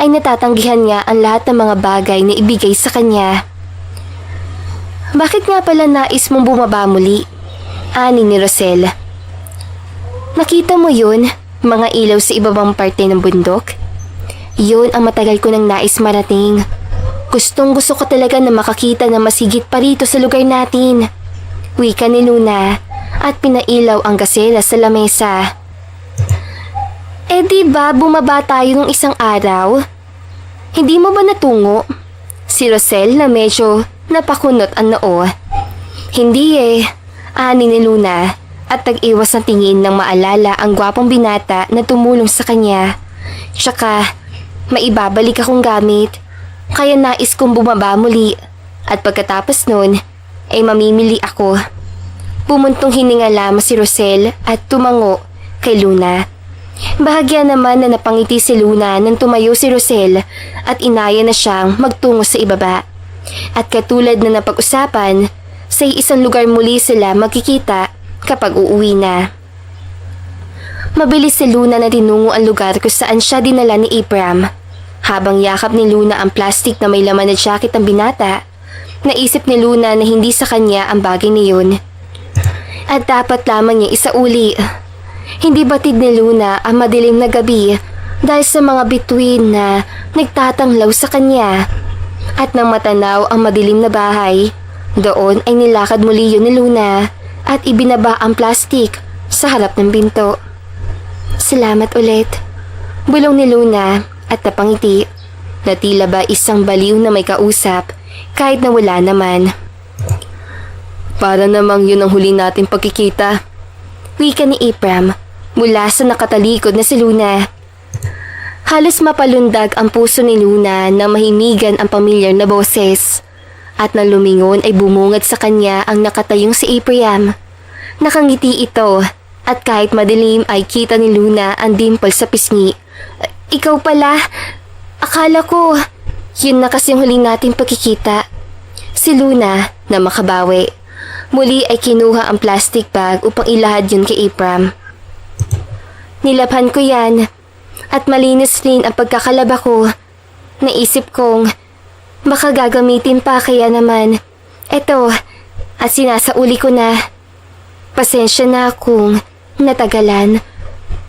ay natatanggihan niya ang lahat ng mga bagay na ibigay sa kanya. Bakit nga pala nais mong bumaba muli? Ani ni Rosel. Nakita mo yun, mga ilaw sa ibabang parte ng bundok? Yun ang matagal ko nang nais marating. Gustong gusto ko talaga na makakita na masigit pa rito sa lugar natin. Wika ni Luna at pinailaw ang gasela sa lamesa. Eh di ba bumaba tayo nung isang araw? Hindi mo ba natungo? Si Rosel na medyo napakunot ang noo. Hindi eh, ani ni Luna at nag-iwas ng tingin nang maalala ang gwapong binata na tumulong sa kanya. Tsaka, maibabalik akong gamit, kaya nais kong bumaba muli at pagkatapos nun ay mamimili ako. Pumuntong hininga lamang si Rosel at tumango kay Luna. Bahagya naman na napangiti si Luna nang tumayo si Rosel at inaya na siyang magtungo sa ibaba. At katulad na napag-usapan, sa isang lugar muli sila magkikita kapag uuwi na. Mabilis si Luna na tinungo ang lugar kung saan siya dinala ni Abram. Habang yakap ni Luna ang plastic na may laman na jacket ng binata, naisip ni Luna na hindi sa kanya ang bagay na yun. At dapat lamang niya isauli. Hindi batid ni Luna ang madilim na gabi dahil sa mga bituin na nagtatanglaw sa kanya. At nang matanaw ang madilim na bahay, doon ay nilakad muli yun ni Luna at ibinaba ang plastik sa harap ng pinto. Salamat ulit. Bulong ni Luna at napangiti na tila ba isang baliw na may kausap kahit na wala naman. Para namang yun ang huli nating pagkikita. Wika ni Abram mula sa nakatalikod na si Luna. Halos mapalundag ang puso ni Luna na mahimigan ang pamilyar na boses. At nang lumingon ay bumungad sa kanya ang nakatayong si Abram. Nakangiti ito at kahit madilim ay kita ni Luna ang dimple sa pisngi. Ikaw pala, akala ko, yun na kasing huling nating pagkikita. Si Luna na makabawi. Muli ay kinuha ang plastic bag upang ilahad yun kay Abram. Nilabhan ko yan at malinis rin ang pagkakalaba ko. Naisip kong baka gagamitin pa kaya naman. Eto, at sinasauli ko na. Pasensya na kung natagalan.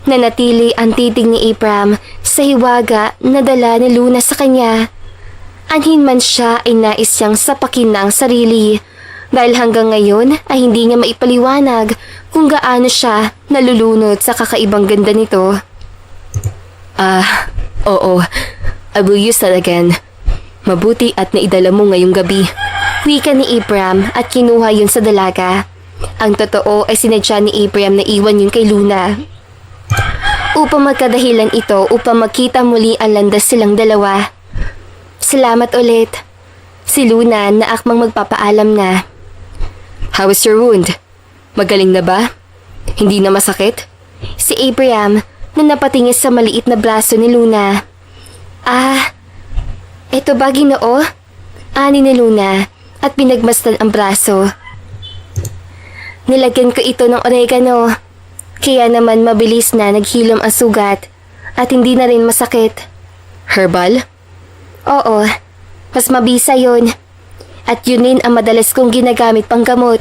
Nanatili ang titig ni Abram sa hiwaga na dala ni Luna sa kanya. Anhin man siya ay nais siyang sapakin na ang sarili. Dahil hanggang ngayon ay hindi niya maipaliwanag kung gaano siya nalulunod sa kakaibang ganda nito. Oo. I will use that again. Mabuti at naidala mo ngayong gabi. Wika ni Abram at kinuha yun sa dalaga. Ang totoo ay sinadya ni Abram na iwan yun kay Luna. Upang magkadahilan ito upang magkita muli ang landas silang dalawa. Salamat ulit. Si Luna na akmang magpapaalam na. How is your wound? Magaling na ba? Hindi na masakit? Si Abram na napatingin sa maliit na braso ni Luna. Eto ba Ginoo? Ani ni Luna at pinagmasdan ang braso. Nilagyan ko ito ng oregano, kaya naman mabilis na naghilom ang sugat at hindi na rin masakit. Herbal? Oo, mas mabisa yun. At yun din ang madalas kong ginagamit pang gamot.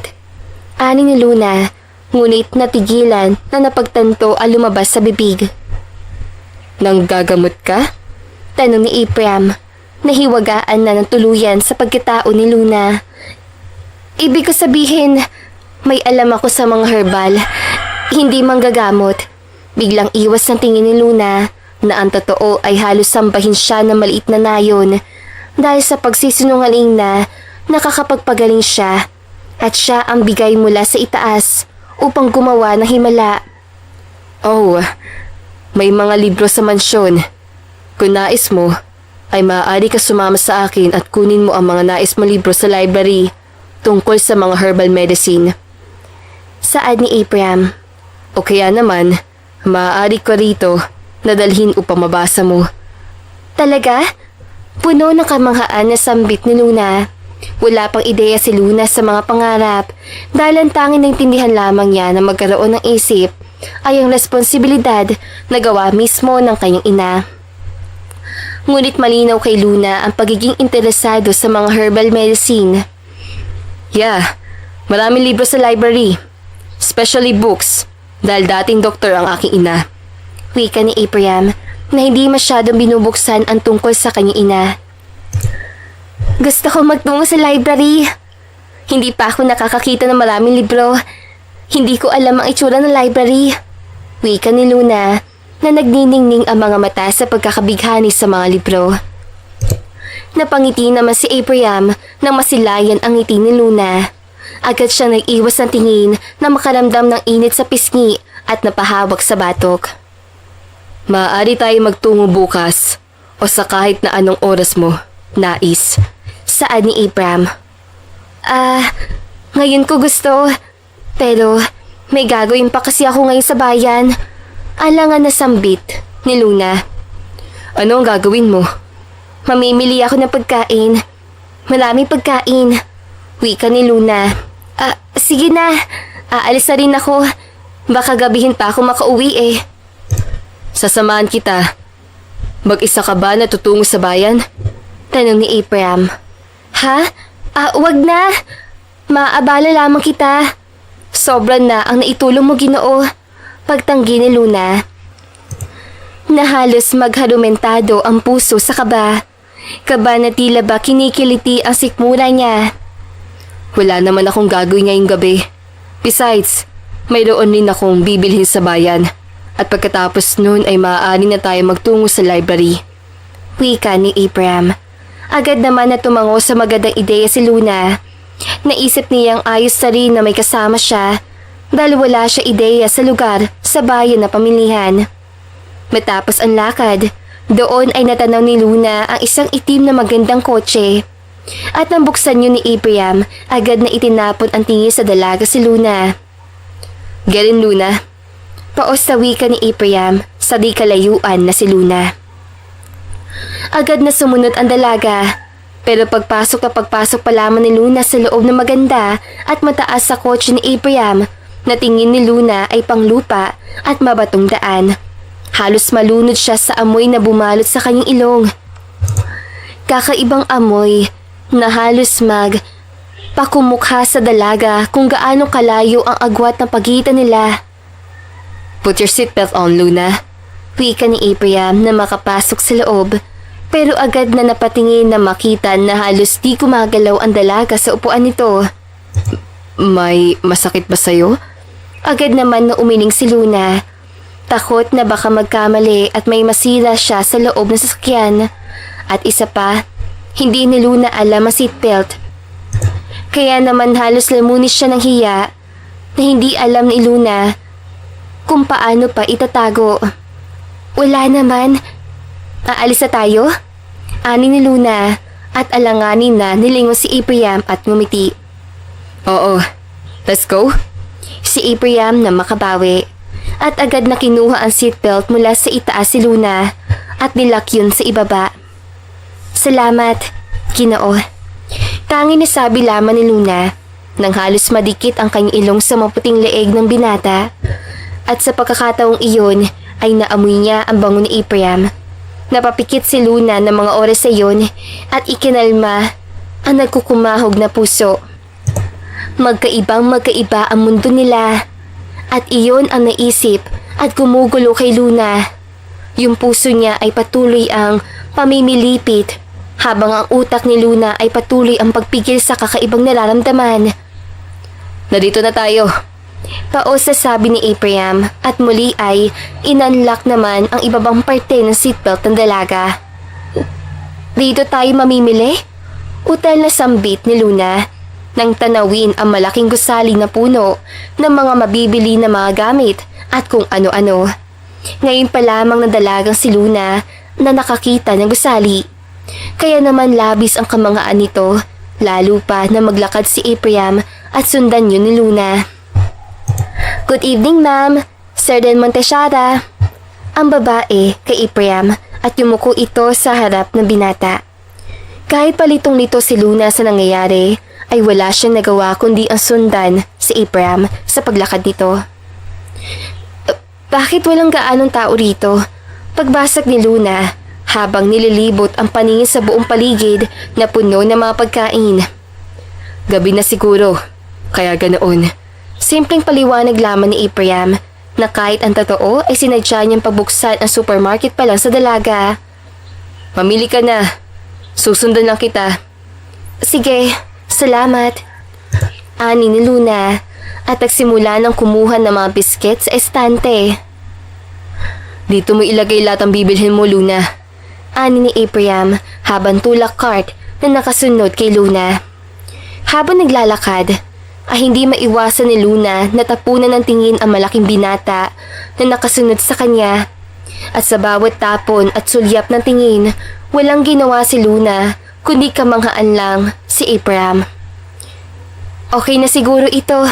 Ani ni Luna, ngunit natigilan na napagtanto ang lumabas sa bibig. Nang gagamot ka? Tanong ni Abram, nahiwagaan na ng tuluyan sa pagkatao ni Luna. Ibig ko sabihin, may alam ako sa mga herbal, hindi manggagamot. Biglang iwas ng tingin ni Luna na ang totoo ay halos sambahin siya ng maliit na nayon dahil sa pagsisinungaling na nakakapagpagaling siya at siya ang bigay mula sa itaas upang gumawa ng himala. Oh, may mga libro sa mansyon. Kung nais mo, ay maaari ka sumama sa akin at kunin mo ang mga nais mong libro sa library tungkol sa mga herbal medicine. Saad ni Abram. O kaya naman, maaari ko rito na dalhin upang mabasa mo. Talaga? Puno ng kamanghaan na sambit ni Luna. Wala pang ideya si Luna sa mga pangarap dahil ang tanging naintindihan lamang niya na magkaroon ng isip ay ang responsibilidad na gawa mismo ng kanyang ina. Ngunit malinaw kay Luna ang pagiging interesado sa mga herbal medicine. Yeah, maraming libro sa library. Especially books, dahil dating doktor ang aking ina. Wika ni Abraham na hindi masyadong binubuksan ang tungkol sa kanyang ina. Gusto ko magtungo sa library. Hindi pa ako nakakakita ng maraming libro. Hindi ko alam ang itsura ng library. Wika ni Luna na nagniningning ang mga mata sa pagkakabighani sa mga libro. Napangiti naman si Abraham nang masilayan ang ngiti ni Luna. Agad siyang nag-iwas ng tingin na makaramdam ng init sa pisngi at napahawak sa batok. Maaari tayo magtungo bukas o sa kahit na anong oras mo, nais. Saad ni Abraham. Ngayon ko gusto. Pero may gagawin pa kasi ako ngayon sa bayan. Alangan na sambit ni Luna. Ano ang gagawin mo? Mamimili ako ng pagkain. Maraming pagkain. Wika ni Luna. Sige na. Aalis na rin ako. Baka gabihin pa ako makauwi eh. Sasamahan kita. Mag-isa ka ba na tutungo sa bayan? Tanong ni Abraham. Ha? Wag na. Maabala lamang kita. Sobra na ang naitulong mo, Ginoo. Pagtanggi ni Luna. Na halos magharumentado ang puso sa kaba. Kaba na tila ba kinikiliti ang sikmura niya. Wala naman akong gagawin ngayong gabi. Besides, mayroon rin akong bibilhin sa bayan. At pagkatapos nun ay maaari na tayo magtungo sa library. Wika ni Abraham. Agad naman na tumango sa magandang ideya si Luna. Naisip niyang ayos na rin na may kasama siya dahil wala siya ideya sa lugar sa bayan na pamilihan. Matapos ang lakad, doon ay natanaw ni Luna ang isang itim na magandang kotse. At nang buksan yun ni Abraham, agad na itinapon ang tingin sa dalaga si Luna. Get in, Luna. Paos sa wika ni Abraham sa di kalayuan na si Luna. Agad na sumunod ang dalaga. Pero pagpasok pa lamang ni Luna sa loob ng maganda at mataas sa kotse ni Abraham, na tingin ni Luna ay panglupa at mabatong daan. Halos malunod siya sa amoy na bumalot sa kanyang ilong. Kakaibang amoy na halos pakumukha sa dalaga kung gaano kalayo ang agwat ng pagitan nila. Put your seatbelt on, Luna. Wika ni Abraham na makapasok sa loob. Pero agad na napatingin na makita na halos di gumagalaw ang dalaga sa upuan nito. May masakit ba sa'yo? Agad naman na umiling si Luna. Takot na baka magkamali at may masira siya sa loob ng sasakyan. At isa pa, hindi ni Luna alam ang seatbelt. Kaya naman halos lamunis siya ng hiya na hindi alam ni Luna kung paano pa itatago. Wala naman. Aalis na tayo? Ani ni Luna at alanganin na nilingon si Abraham at ngumiti. Oo, let's go. Si Abraham na makabawi at agad na kinuha ang seatbelt mula sa itaas si Luna at nilak yun sa ibaba. Salamat, Ginoo. Tanging nasabi lamang ni Luna nang halos madikit ang kanyang ilong sa maputing leeg ng binata at sa pagkakataong iyon ay naamoy niya ang bango ni Abraham. Napapikit si Luna ng mga oras sa iyon at ikinalma ang nagkukumahog na puso. Magkaiba ang mundo nila at iyon ang naisip at gumugulo kay Luna. Yung puso niya ay patuloy ang pamimilipit habang ang utak ni Luna ay patuloy ang pagpigil sa kakaibang nararamdaman. Narito na tayo. Paos na sabi ni Abraham at muli ay inunlock naman ang ibabang parte ng seatbelt ng dalaga. Dito tayo mamimili? Utal na sambit ni Luna nang tanawin ang malaking gusali na puno ng mga mabibili na mga gamit at kung ano-ano. Ngayon pa lamang ng dalagang si Luna na nakakita ng gusali. Kaya naman labis ang kamangaan nito, lalo pa na maglakad si Abraham at sundan yun ni Luna. Good evening, ma'am. Sir Den Montesiada. Ang babae kay Abraham at yumuko ito sa harap ng binata. Kahit palitong-lito si Luna sa nangyayari, ay wala siyang nagawa kundi ang sundan si Abraham sa paglakad nito. Bakit walang gaanong tao rito? Pagbasag ni Luna, habang nililibot ang paningin sa buong paligid na puno ng mga pagkain. Gabi na siguro, kaya ganoon. Simpleng paliwanag lamang ni Abraham na kahit ang totoo ay sinadya niyang pabuksan ang supermarket pa lang sa dalaga. Mamili ka na. Susundan lang kita. Sige, salamat. Ani ni Luna at nagsimula ng kumuha ng mga biscuit sa estante. Dito mo ilagay lahat ang bibilhin mo, Luna. Ani ni Abraham habang tulak cart na nakasunod kay Luna. Habang naglalakad, ay hindi maiwasan ni Luna na tapunan ng tingin ang malaking binata na nakasunod sa kanya. At sa bawat tapon at sulyap ng tingin, walang ginawa si Luna kundi kamanghaan lang si Abraham. Okay na siguro ito,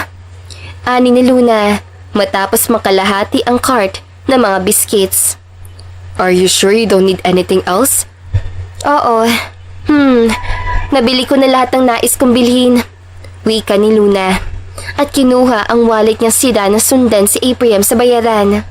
ani ni Luna matapos makalahati ang cart ng mga biscuits. Are you sure you don't need anything else? Oo. Nabili ko na lahat ng nais kong bilhin. Wika ni Luna. At kinuha ang wallet niyang sira na sundan si Abraham sa bayaran.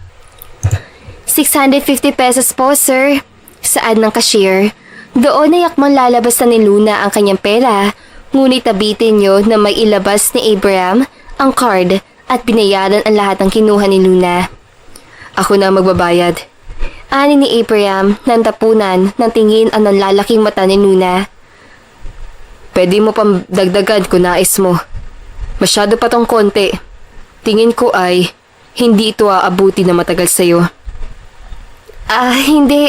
650 pesos po, sir. Saad ng cashier. Doon ay yakmang lalabas na ni Luna ang kanyang pera. Ngunit tabitin niyo na may ilabas ni Abraham ang card at binayaran ang lahat ng kinuha ni Luna. Ako na magbabayad. Ani ni Abraham ng tapunan ng tingin ang nanlalaking mata ni Luna. Pwede mo pang dagdagan kung nais mo. Masyado pa tong konti. Tingin ko ay hindi ito aabuti na matagal sa'yo. Hindi.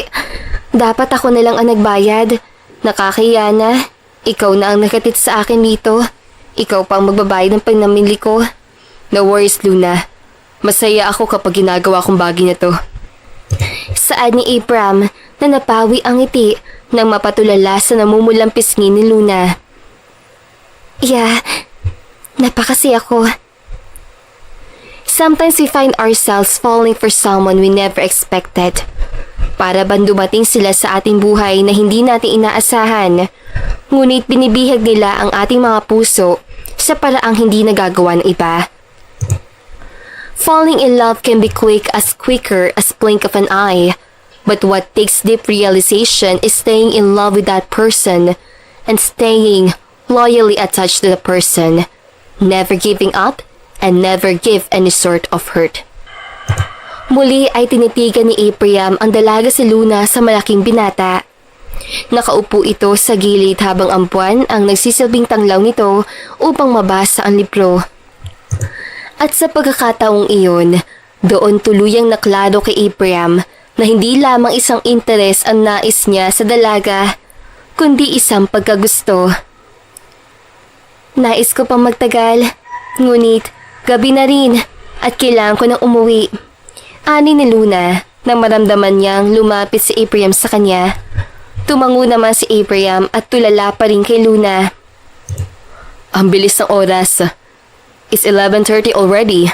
Dapat ako na lang ang nagbayad. Nakakahiya na. Ikaw na ang nakatit sa akin dito. Ikaw pa ang magbabayad ng pinamili ko. No worries, Luna. Masaya ako kapag ginagawa kong bagay na to. Saad ni Abraham na napawi ang ngiti nang mapatulala sa namumulang pisngi ni Luna. Yeah, napakasaya ko. Sometimes we find ourselves falling for someone we never expected. Para bang dumating sila sa ating buhay na hindi natin inaasahan, ngunit binibihag nila ang ating mga puso sa paraang hindi nagagawa ng iba. Falling in love can be quicker as blink of an eye, but what takes deep realization is staying in love with that person and staying loyally attached to the person, never giving up and never give any sort of hurt. Muli ay tinitigan ni Abraham ang dalaga si Luna sa malaking binata. Nakaupo ito sa gilid habang ang buwan ang nagsisilbing tanglaw nito upang mabasa ang libro. At sa pagkakataong iyon, doon tuluyang naklaro kay Abraham na hindi lamang isang interes ang nais niya sa dalaga, kundi isang pagkagusto. Nais ko pang magtagal, ngunit gabi na rin at kailangan ko nang umuwi. Ani ni Luna nang maramdaman niyang lumapit si Abraham sa kanya. Tumango naman si Abraham at tulala pa rin kay Luna. Ang bilis ng oras. It's 11:30 already.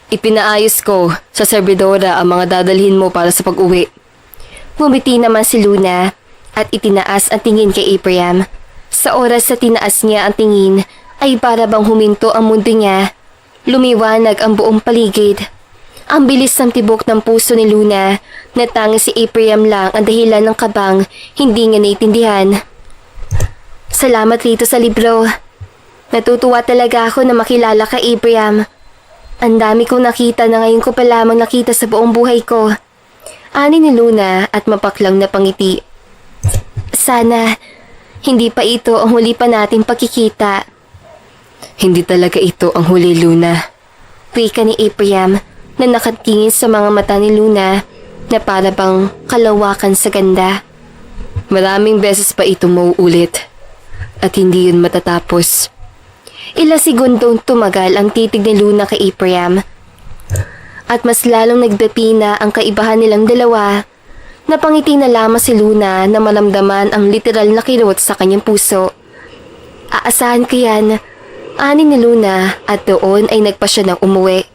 Ipinaayos ko sa servidora ang mga dadalhin mo para sa pag-uwi. Ngumiti naman si Luna at itinaas ang tingin kay Abraham. Sa oras sa tinaas niya ang tingin ay para bang huminto ang mundo niya. Lumiwanag ang buong paligid. Ang bilis ng tibok ng puso ni Luna na tanging si Abraham lang ang dahilan ng kabang hindi niya naiintindihan. Salamat rito sa libro. Natutuwa talaga ako na makilala ka, Abraham. Ang dami kong nakita na ngayon ko pa lamang nakita sa buong buhay ko. Ani ni Luna at mapaklang na pangiti. Sana hindi pa ito ang huli pa natin pagkikita. Hindi talaga ito ang huli, Luna. Wika ni Abraham na nakatingin sa mga mata ni Luna na para bang kalawakan sa ganda. Maraming beses pa ito mauulit at hindi yun matatapos. Ilang segundong tumagal ang titig ni Luna kay Abraham at mas lalong nagdapina ang kaibahan nilang dalawa. Napangiti na lamang si Luna na maramdaman ang literal na kirot sa kanyang puso. Aasahan ko yan, ani ni Luna at doon ay nagpa siya ng umuwi.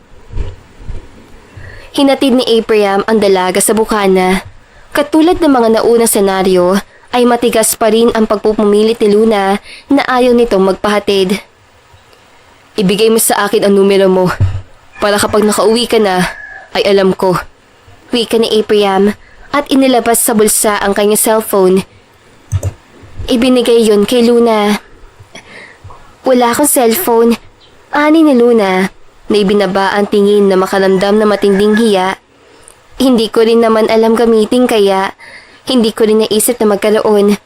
Hinatid ni Abraham ang dalaga sa bukana. Katulad ng mga naunang senaryo, ay matigas pa rin ang pagpupumilit ni Luna na ayaw nitong magpahatid. Ibigay mo sa akin ang numero mo para kapag nakauwi ka na, ay alam ko. Wika ni Abraham at inilabas sa bulsa ang kanyang cellphone. Ibinigay yon kay Luna. Wala akong cellphone. Ani ni Luna na ibinaba ang tingin na makaramdam na matinding hiya. Hindi ko rin naman alam gamitin kaya hindi ko rin naisip na magkaroon.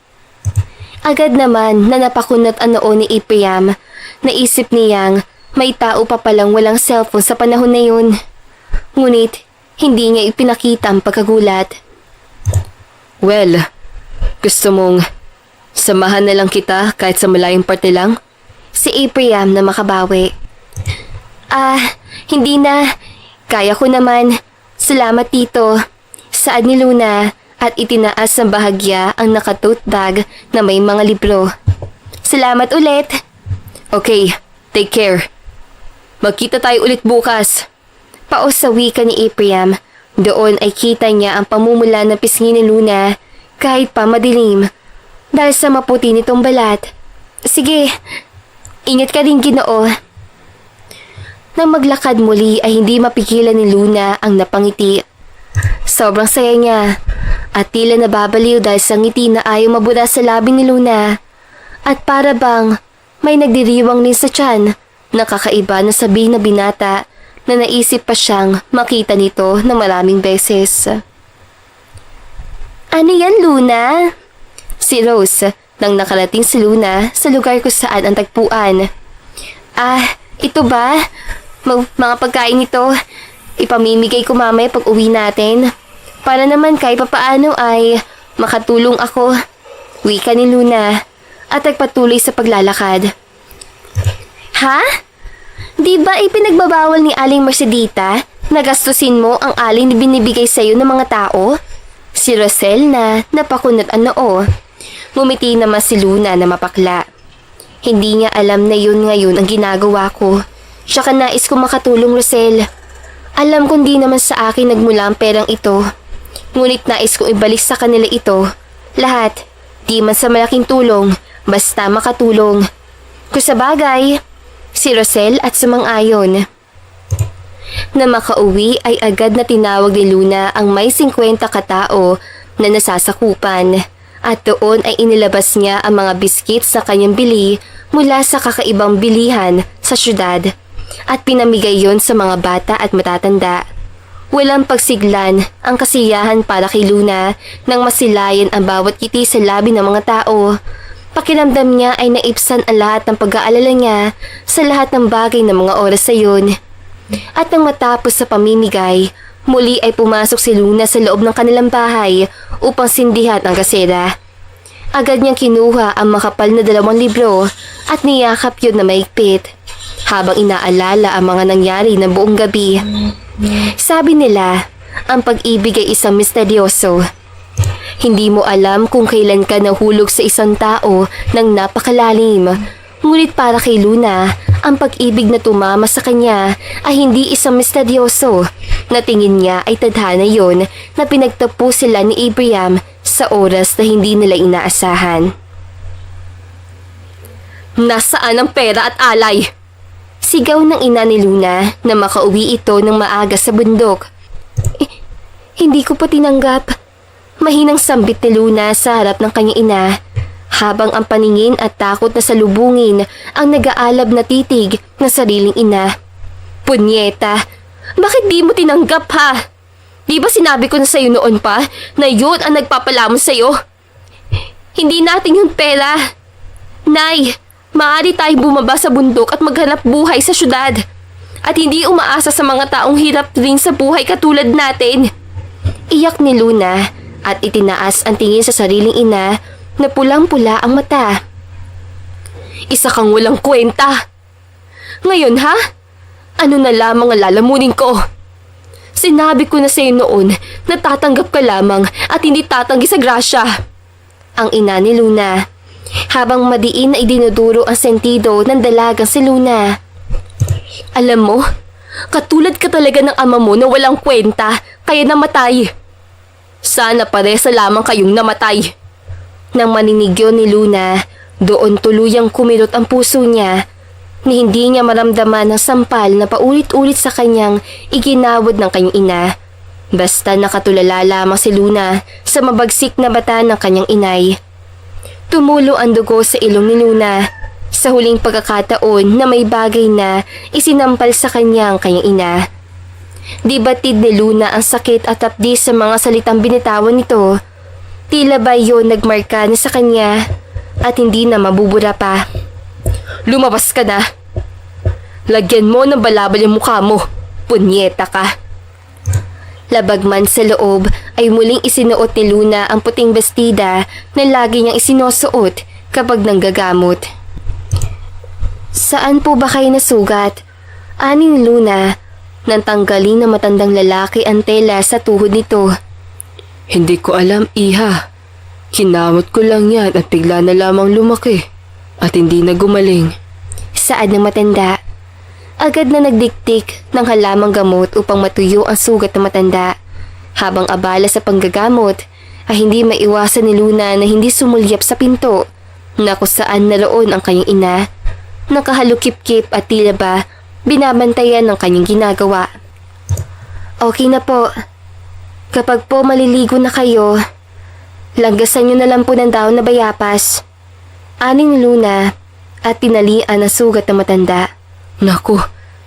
Agad naman na napakunat ang noo ni Abraham. Naisip niyang may tao pa palang walang cellphone sa panahon na yun. Ngunit hindi niya ipinakita ang pagkagulat. Well, gusto mong samahan na lang kita kahit sa malayong parte lang? Si Abraham na makabawi. Hindi na. Kaya ko naman. Salamat tito. Saad ni Luna at itinaas ng bahagya ang naka-tote bag na may mga libro. Salamat ulit. Okay, take care. Magkita tayo ulit bukas. Paos sa wika ni Abraham. Doon ay kita niya ang pamumula ng pisngi ni Luna kahit pa madilim dahil sa maputi nitong balat. Sige, ingat ka rin Ginoo. Nang maglakad muli ay hindi mapigilan ni Luna ang napangiti. Sobrang saya niya at tila nababaliw dahil sa ngiti na ayaw mabura sa labi ni Luna. At para bang may nagdiriwang din sa tiyan. Nakakaiba na sabihin na binata na naisip pa siyang makita nito na maraming beses. Ano yan, Luna? Si Rose nang nakarating si Luna sa lugar kung saan ang tagpuan. Ito ba? Mga pagkain ito. Ipamimigay ko mamaya pag uwi natin. Para naman kahit papaano ay makatulong ako. Wika ni Luna at nagpatuloy sa paglalakad. Ha? Di ba ipinagbabawal ni Aling Mercedita na gastusin mo ang alin na binibigay sa'yo ng mga tao? Si Rosel na napakunat ang noo. Ngumiti naman si Luna na mapakla. Hindi niya alam na yun ngayon ang ginagawa ko. Siya ka nais ko makatulong, Rosel. Alam kong di naman sa akin nagmula ang perang ito. Ngunit nais kong ibalik sa kanila ito. Lahat. Di man sa malaking tulong. Basta makatulong. Kung sa bagay, si Rosel at sumang-ayon. Na makauwi ay agad na tinawag ni Luna ang may 50 katao na nasasakupan. At doon ay inilabas niya ang mga biskit sa kanyang bili mula sa kakaibang bilihan sa syudad. At pinamigay yon sa mga bata at matatanda. Walang pagsiglan ang kasiyahan para kay Luna nang masilayan ang bawat ngiti sa labi ng mga tao. Pakiramdam niya ay naipsan ang lahat ng pag-aalala niya sa lahat ng bagay ng mga oras sa yun. At nang matapos sa pamimigay, muli ay pumasok si Luna sa loob ng kanilang bahay upang sindihan ang gasera. Agad niyang kinuha ang makapal na 2 libro at niyakap yun na maigpit habang inaalala ang mga nangyari ng buong gabi. Sabi nila, ang pag-ibig ay isang misteryoso. Hindi mo alam kung kailan ka nahulog sa isang tao ng napakalalim. Ngunit para kay Luna, ang pag-ibig na tumama sa kanya ay hindi isang misteryoso. Na tingin niya ay tadhana yon na pinagtapo sila ni Abraham sa oras na hindi nila inaasahan. Nasaan ang pera at alay? Sigaw ng ina ni Luna na makauwi ito ng maaga sa bundok. Hindi ko pa tinanggap. Mahinang sambit ni Luna sa harap ng kanyang ina, habang ang paningin at takot na salubungin ang nag-aalab na titig ng sariling ina. Punyeta, bakit di mo tinanggap ha? Di ba sinabi ko na sa'yo noon pa na yun ang nagpapalamon sa'yo? Hindi natin yung pera. Nay, maaari tayong bumaba sa bundok at maghanap buhay sa syudad. At hindi umaasa sa mga taong hirap rin sa buhay katulad natin. Iyak ni Luna at itinaas ang tingin sa sariling ina na pulang-pula ang mata. Isa kang walang kwenta. Ngayon ha? Ano na lamang ang lalamunin ko? Sinabi ko na sa'yo noon na tatanggap ka lamang at hindi tatanggi sa grasya. Ang ina ni Luna, habang madiin na idinuduro ang sentido ng dalagang si Luna. Alam mo, katulad ka talaga ng ama mo na walang kwenta, kaya namatay. Sana paresa lamang kayong namatay. Nang maninig yun ni Luna, doon tuluyang kumirot ang puso niya. ni hindi niya maramdaman ng sampal na paulit-ulit sa kanyang iginawad ng kanyang ina. Basta nakatulala lamang si Luna sa mabagsik na bata ng kanyang inay. Tumulo ang dugo sa ilong ni Luna sa huling pagkakataon na may bagay na isinampal sa kanyang ina. Di batid ni Luna ang sakit at hapdi sa mga salitang binitawan nito. Tila ba yun nagmarka na sa kanya at hindi na mabubura pa. Lumabas ka na. Lagyan mo ng balabal yung mukha mo. Punyeta ka. Labag man sa loob ay muling isinuot ni Luna ang puting bestida na lagi niyang isinusuot kapag nanggagamot. Saan po ba kayo nasugat? Ani ni Luna nang tanggalin ng matandang lalaki ang tela sa tuhod nito. Hindi ko alam, iha. Kinamot ko lang yan at bigla na lamang lumaki at hindi na gumaling. Saad ng matanda. Agad na nagdiktik ng halamang gamot upang matuyo ang sugat ng matanda. Habang abala sa panggagamot, ay hindi maiwasan ni Luna na hindi sumulyap sa pinto na kung saan naroon ang kanyang ina. Nakahalukip-kip at tila ba binabantayan ng kanyang ginagawa. Okay na po. Kapag po maliligo na kayo, langgasan niyo na lang po ng dahon na bayapas. Ani ni Luna at tinalian ang sugat ng matanda. Naku,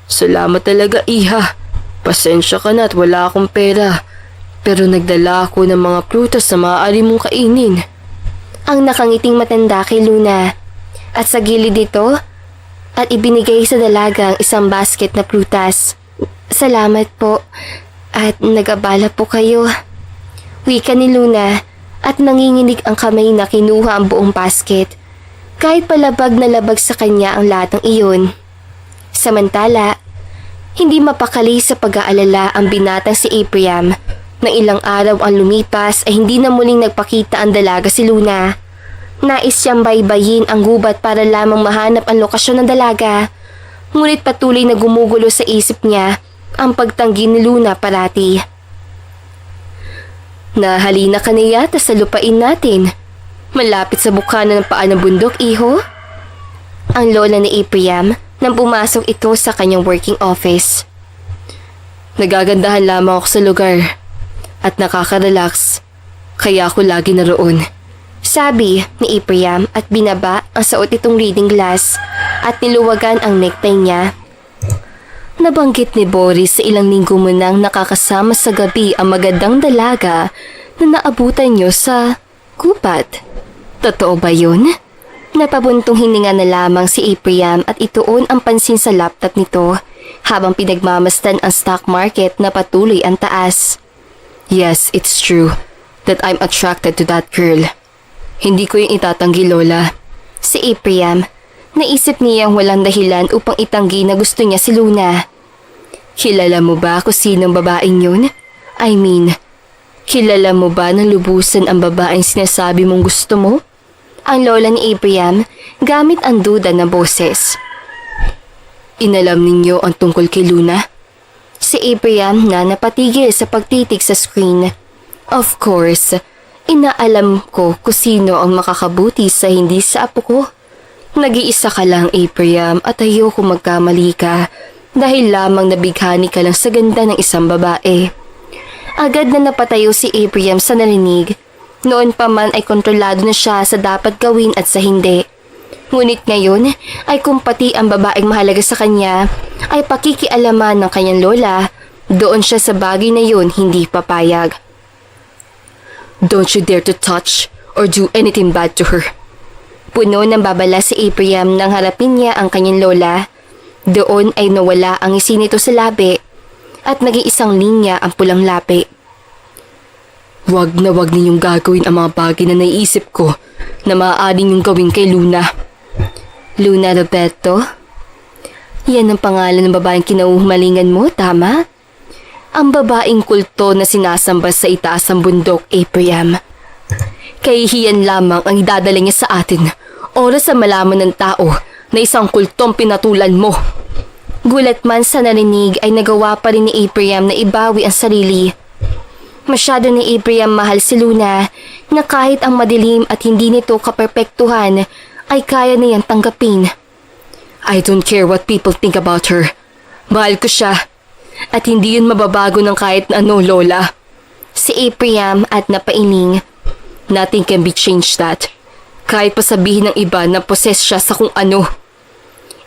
salamat talaga, iha. Pasensya ka na at wala akong pera. Pero nagdala ako ng mga prutas na maaari mong kainin. Ang nakangiting matanda kay Luna. At sa gilid dito, at ibinigay sa dalagang isang basket na prutas. Salamat po. At nag-abala po kayo. Wika ni Luna at nanginginig ang kamay na kinuha ang buong basket. Kahit palabag na labag sa kanya ang lahat ng iyon. Samantala, hindi mapakali sa pag-aalala ang binatang si Abraham. Nang ilang araw ang lumipas ay hindi na muling nagpakita ang dalaga si Luna. Nais siyang baybayin ang gubat para lamang mahanap ang lokasyon ng dalaga. Ngunit patuloy na gumugulo sa isip niya ang pagtanggi ni Luna parati. Nahalina ka na yata sa lupain natin. Malapit sa bukana ng paan ng bundok, iho? Ang lola ni Abraham nang pumasok ito sa kanyang working office. Nagagandahan lamang ako sa lugar at nakaka-relax, kaya ako lagi naroon. Sabi ni Abraham at binaba ang suot itong reading glass at niluwagan ang necktie niya. Nabanggit ni Boris sa ilang linggo mo nang nakakasama sa gabi ang magandang dalaga na naabutan niyo sa gubat. Totoo ba yun? Napabuntong hininga na lamang si Abraham at ituon ang pansin sa laptop nito habang pinagmamasdan ang stock market na patuloy ang taas. Yes, it's true that I'm attracted to that girl. Hindi ko yung itatanggi, Lola. Si Abraham, naisip niyang walang dahilan upang itanggi na gusto niya si Luna. Kilala mo ba kung sinong babaeng yun? I mean, kilala mo ba ng lubusan ang babaeng sinasabi mong gusto mo? Ang lola ni Abraham gamit ang duda na boses. Inalam ninyo ang tungkol kay Luna? Si Abraham na napatigil sa pagtitig sa screen. Of course, inaalam ko kung sino ang makakabuti sa hindi sa apo ko. Nag-iisa ka lang, Abraham, at ayoko magkamali ka dahil lamang nabighani ka lang sa ganda ng isang babae. Agad na napatayo si Abraham sa narinig. Noon pa man ay kontrolado na siya sa dapat gawin at sa hindi. Ngunit ngayon ay kung pati ang babaeng mahalaga sa kanya ay pakikialaman ng kanyang lola, doon siya sa bagay na yun hindi papayag. Don't you dare to touch or do anything bad to her. Puno ng babala si Abraham nang harapin niya ang kanyang lola. Doon ay nawala ang ngisi nito sa labi at naging isang linya ang pulang lapi. Wag ninyong gagawin ang mga bagay na naiisip ko na maaari niyong gawin kay Luna. Luna Roberto? Yan ang pangalan ng babaeng kinauhumalingan mo, tama? Ang babaeng kulto na sinasamba sa itaas ng bundok, Abraham. Kahihiyan lamang ang idadala niya sa atin. Oras sa malaman ng tao na isang kultong pinatulan mo. Gulat man sa narinig ay nagawa pa rin ni Abraham na ibawi ang sarili. Masyado ni Abraham mahal si Luna na kahit ang madilim at hindi nito kaperpektuhan ay kaya niyang tanggapin. I don't care what people think about her. Mahal ko siya. At hindi yun mababago ng kahit na ano, Lola. Si Abraham at napailing. Nothing can be changed that. Kahit pa sabihin ng iba na possess siya sa kung ano.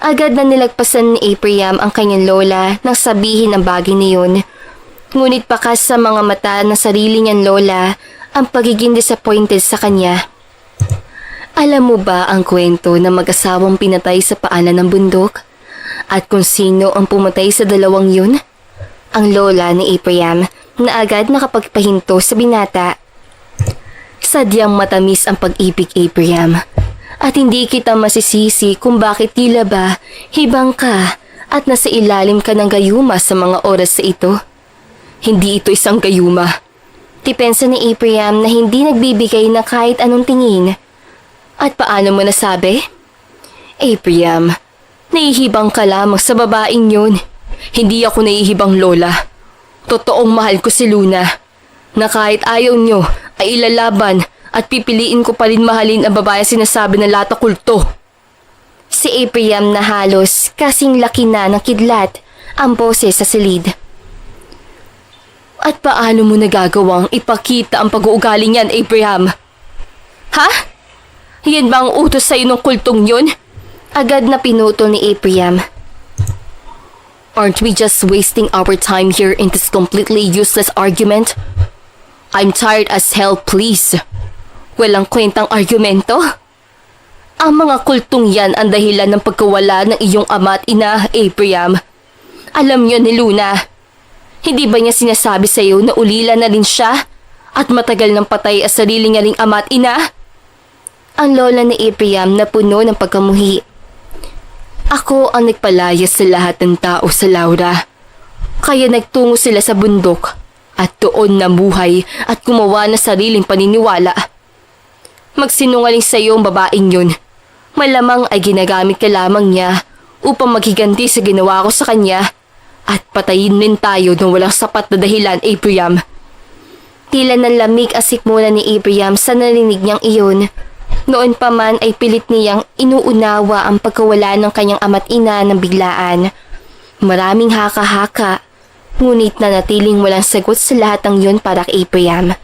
Agad na nilagpasan ni Abraham ang kanyang lola nang sabihin ang bagay na yun. Ngunit pakas sa mga mata ng sarili niyang lola ang pagiging disappointed sa kanya. Alam mo ba ang kwento ng mag-asawang pinatay sa paanan ng bundok? At kung sino ang pumatay sa dalawang yun? Ang lola ni Abraham na agad nakapagpahinto sa binata. Sadyang matamis ang pag-ibig, Abraham. At hindi kita masisisi kung bakit tila ba hibang ka at nasa ilalim ka ng gayuma sa mga oras sa ito. Hindi ito isang gayuma. Depensa ni Abraham na hindi nagbibigay ng kahit anong tingin. At paano mo nasabi? Abraham, nahihibang ka lamang sa babaeng yun. Hindi ako nahihibang, Lola. Totoong mahal ko si Luna. Na kahit ayaw nyo ay ilalaban at pipiliin ko pa rin mahalin ang babae sinasabi na lata kulto. Si Abraham na halos kasing laki na ng kidlat ang boses sa silid. At paano mo nagagawang ipakita ang pag-uugali niyan, Abraham? Ha? Yan ba ang utos sa'yo ng kultong yun? Agad na pinutol ni Abraham. Aren't we just wasting our time here in this completely useless argument? I'm tired as hell, please. Walang kwentang argumento? Ang mga kultong yan ang dahilan ng pagkawala ng iyong ama at ina, Abraham. Alam niyo ni Luna. Hindi ba niya sinasabi sa iyo na ulila na rin siya at matagal nang patay ang sarili niya ring ama at ina? Ang lola ni Abraham na puno ng pagkamuhi. Ako ang nagpalaya sa lahat ng tao sa Laura. Kaya nagtungo sila sa bundok at doon namuhay at gumawa ng sariling paniniwala. Magsinungaling sa iyo ang babaeng yun. Malamang ay ginagamit ka lamang niya upang maghiganti sa ginawa ko sa kanya at patayin din tayo ng walang sapat na dahilan, Abraham. Tila nanlamig ang sikmura ni Abraham sa narinig niyang iyon. Noon pa man ay pilit niyang inuunawa ang pagkawala ng kanyang ama't ina ng biglaan. Maraming haka-haka, ngunit nanatiling walang sagot sa lahat ng yun para kay Abraham.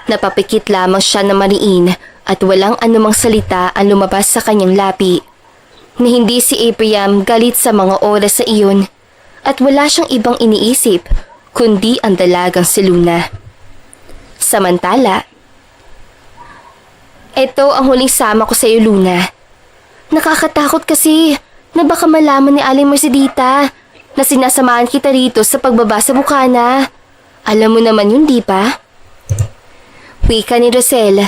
Napapikit lamang siya na mariin at walang anumang salita ang lumabas sa kanyang lapi. Na hindi si Abraham galit sa mga oras sa iyon at wala siyang ibang iniisip kundi ang dalagang si Luna. Samantala, ito ang huling sama ko sa iyo, Luna. Nakakatakot kasi na baka malaman ni Aling Mercedita na sinasamahan kita rito sa pagbaba sa bukana. Alam mo naman yun, di ba? Wika ni Rosel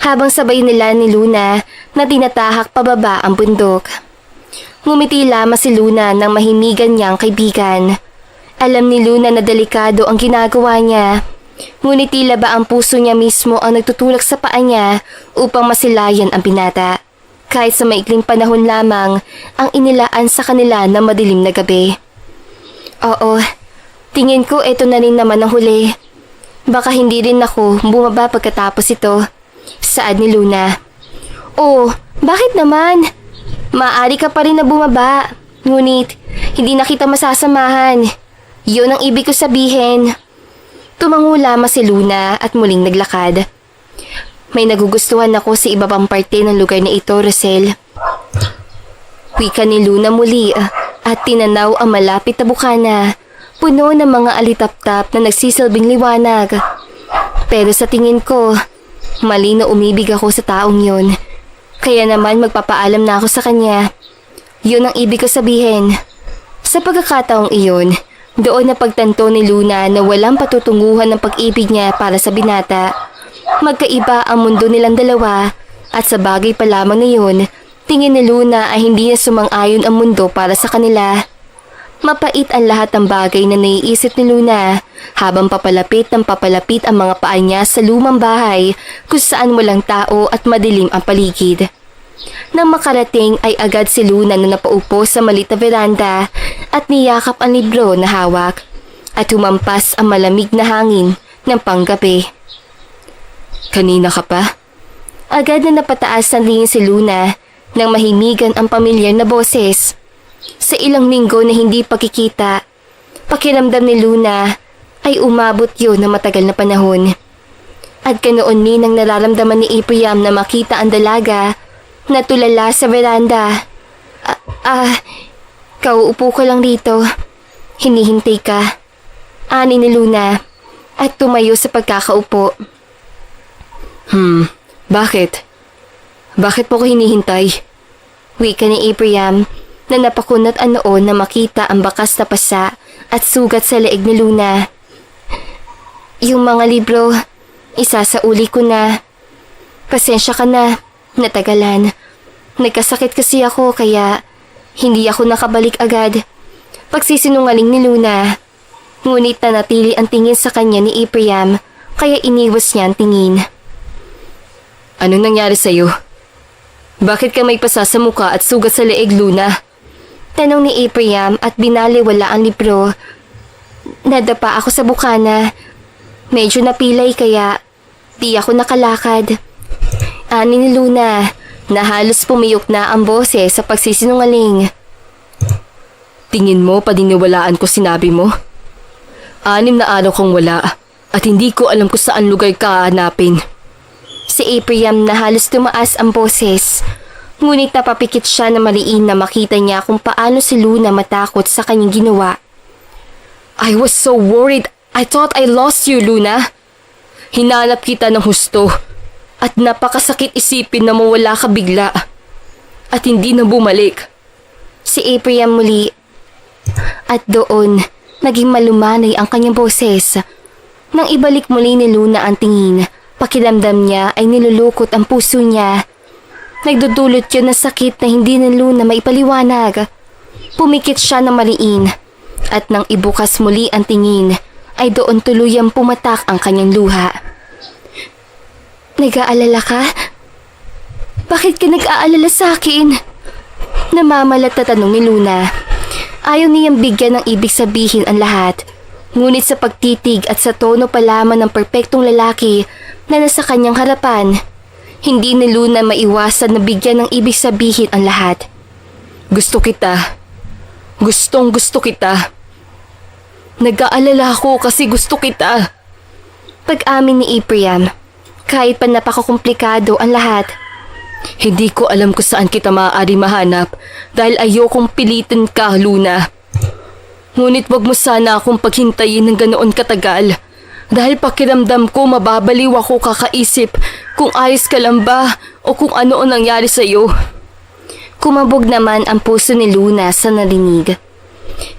habang sabay nila ni Luna na tinatahak pababa ang bundok. Ngumiti lamang si Luna ng mahimigan niyang kaibigan. Alam ni Luna na delikado ang ginagawa niya. Ngunit tila ba ang puso niya mismo ang nagtutulak sa paa niya upang masilayan ang binata. Kahit sa maikling panahon lamang ang inilaan sa kanila ng madilim na gabi. Oo, tingin ko ito na rin naman ang huli. Baka hindi rin ako bumaba pagkatapos ito. Saad ni Luna. Oh, bakit naman? Maaari ka pa rin na bumaba. Ngunit, hindi na kita masasamahan. Yun ang ibig ko sabihin. Tumango lamang si Luna at muling naglakad. May nagugustuhan ako sa iba pang parte ng lugar na ito, Rosel. Wika ni Luna muli at tinanaw ang malapit na bukana, puno ng mga alitap-tap na nagsisilbing liwanag. Pero sa tingin ko, mali na umibig ako sa taong yun. Kaya naman magpapaalam na ako sa kanya. Yun ang ibig ko sabihin. Sa pagkakataong iyon, doon na pagtanto ni Luna na walang patutunguhan ng pag-ibig niya para sa binata. Magkaiba ang mundo nilang dalawa at sa bagay pa lamang na yun, tingin ni Luna ay hindi na sumang-ayon ang mundo para sa kanila. Mapait ang lahat ng bagay na naiisip ni Luna habang papalapit ng papalapit ang mga paa niya sa lumang bahay kung saan walang tao at madilim ang paligid. Nang makarating ay agad si Luna na napaupo sa maliit na veranda at niyakap ang libro na hawak at humampas ang malamig na hangin ng panggabi. Kanina ka pa? Agad na napataas ang tingin si Luna nang mahimigan ang pamilyar na boses. Sa ilang linggo na hindi pagkikita, pakiramdam ni Luna ay umabot yun na matagal na panahon. At ganoon din ang nararamdaman ni Ephraim na makita ang dalaga na tulala sa veranda. Kauupo ka lang rito. Hinihintay ka. Ani ni Luna at tumayo sa pagkakaupo. Bakit? Bakit po ko hinihintay? Wika ni Ephraim na napakunat noon na makita ang bakas na pasa at sugat sa leeg ni Luna. Yung mga libro, isasauli ko na. Pasensya ka na, natagalan. Nagkasakit kasi ako kaya hindi ako nakabalik agad. Pagsisinungaling ni Luna. Ngunit nanatili ang tingin sa kanya ni Ephraim kaya iniwas niya ang tingin. Anong nangyari sa'yo? Bakit ka may pasa sa muka at sugat sa leeg, Luna? Tanong ni Ephraim at binaliwala ang libro. Nadapa ako sa bukana. Medyo napilay kaya di ako nakalakad. Ani ni Luna na halos pumiyok na ang boses sa pagsisinungaling. Tingin mo paniniwalaan ko sinabi mo? 6 na araw kang wala at hindi ko alam kung saan lugar ka hanapin. Si Ephraim na halos tumaas ang boses. Ngunit napapikit siya na maliin na makita niya kung paano si Luna matakot sa kanyang ginawa. I was so worried. I thought I lost you, Luna. Hinanap kita ng husto at napakasakit isipin na mawala ka bigla at hindi na bumalik. Si Ephraim muli. At doon, naging malumanay ang kanyang boses. Nang ibalik muli ni Luna ang tingin, pakiramdam niya ay nilulukot ang puso niya. Nagdudulot yun ng sakit na hindi ni Luna maipaliwanag. Pumikit siya na maliin at nang ibukas muli ang tingin ay doon tuluyang pumatak ang kanyang luha. Nag-aalala ka? Bakit ka nag-aalala sa akin? Namamalat na tanong ni Luna. Ayaw niyang bigyan ng ibig sabihin ang lahat. Ngunit sa pagtitig at sa tono pa lamang ng perpektong lalaki na nasa kanyang harapan, hindi ni Luna maiwasan na bigyan ng ibig sabihin ang lahat. Gusto kita. Gustong gusto kita. Nag-aalala ako kasi gusto kita. Pag-amin ni Ephraim, kahit pa napakakomplikado ang lahat. Hindi ko alam kung saan kita maaari mahanap dahil ayokong pilitin ka, Luna. Ngunit wag mo sana akong paghintayin ng ganoon katagal dahil pakiramdam ko mababaliw ako kakaisip kung ayos ka lang ba o kung ano ang nangyari sa'yo. Kumabog naman ang puso ni Luna sa narinig.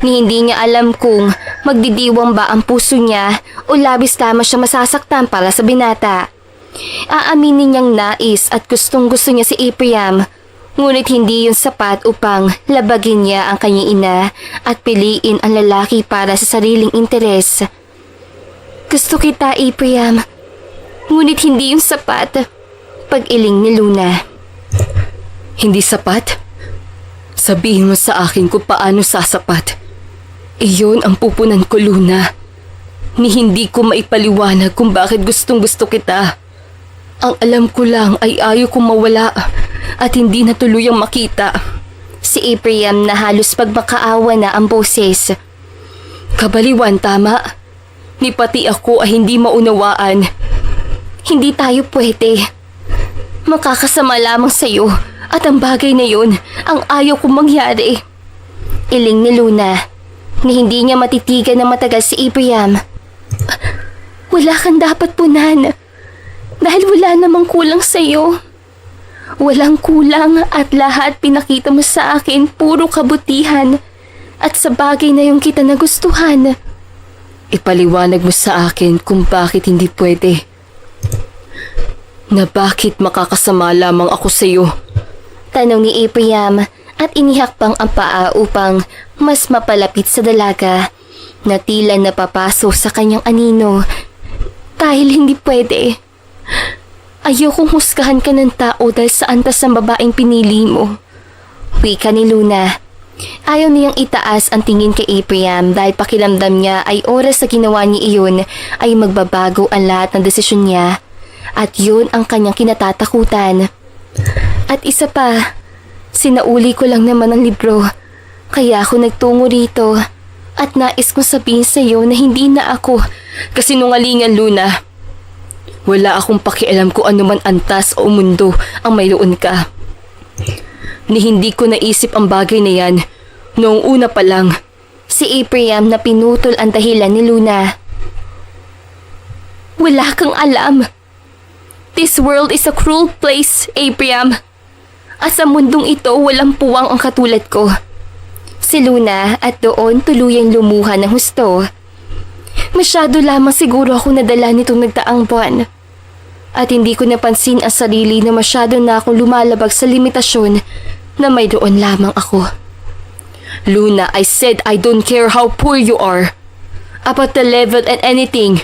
Ni hindi niya alam kung magdidiwang ba ang puso niya o labis tama siya masasaktan para sa binata. Aaminin niyang nais at gustong gusto niya si Ephraim, ngunit hindi yun sapat upang labagin niya ang kanyang ina at piliin ang lalaki para sa sariling interes. Gusto kita, Ephraim, ngunit hindi yun sapat. Pag-iling ni Luna. Hindi sapat? Sabihin mo sa akin kung paano sasapat. Iyon ang pupunan ko, Luna. Ni hindi ko maipaliwanag kung bakit gustong gusto kita. Ang alam ko lang ay ayaw kong mawala at hindi na tuluyang makita. Si Ephraim na halos pagmakaawa na ang boses. Kabaliwan, tama? Ni pati ako ay hindi maunawaan. Hindi tayo pwede. Makakasama lamang sa'yo at ang bagay na yun ang ayaw kong mangyari. Iling ni Luna ni hindi niya matitigan na matagal si Ephraim. Wala kang dapat punan dahil wala namang kulang sa'yo. Walang kulang at lahat pinakita mo sa akin puro kabutihan at sa bagay na yung kita nagustuhan. Ipaliwanag mo sa akin kung bakit hindi pwede. Na bakit makakasama lamang ako sa iyo? Tanong ni Ephraim at inihak pang ang paa upang mas mapalapit sa dalaga na tila napapaso sa kanyang anino. Dahil hindi pwede. Ayokong husgahan ka ng tao dahil sa antas ng babaeng pinili mo. Wika ni Luna. Ayaw niyang itaas ang tingin kay Ephraim dahil pakiramdam niya ay oras sa ginawa niya iyon ay magbabago ang lahat ng desisyon niya. At yun ang kanyang kinatatakutan. At isa pa, Sinauli ko lang naman ang libro, kaya ako nagtungo rito. At nais kong sabihin sa iyo na hindi na ako. Kasinungalingan, Luna. Wala akong pakialam kung ano man antas o mundo ang mayroon ka. Ni hindi ko naisip ang bagay na yan noong una pa lang. Si Abraham na pinutol ang dahilan ni Luna. Wala kang alam. This world is a cruel place, Abraham. At sa mundong ito, walang puwang ang katulad ko. Si Luna at doon tuluyang lumuha ng husto. Masyado lamang siguro ako nadala nitong nagdaang buwan. At hindi ko napansin ang sarili na masyado na akong lumalabag sa limitasyon na may doon lamang ako. Luna, I said I don't care how poor you are. About the level and anything.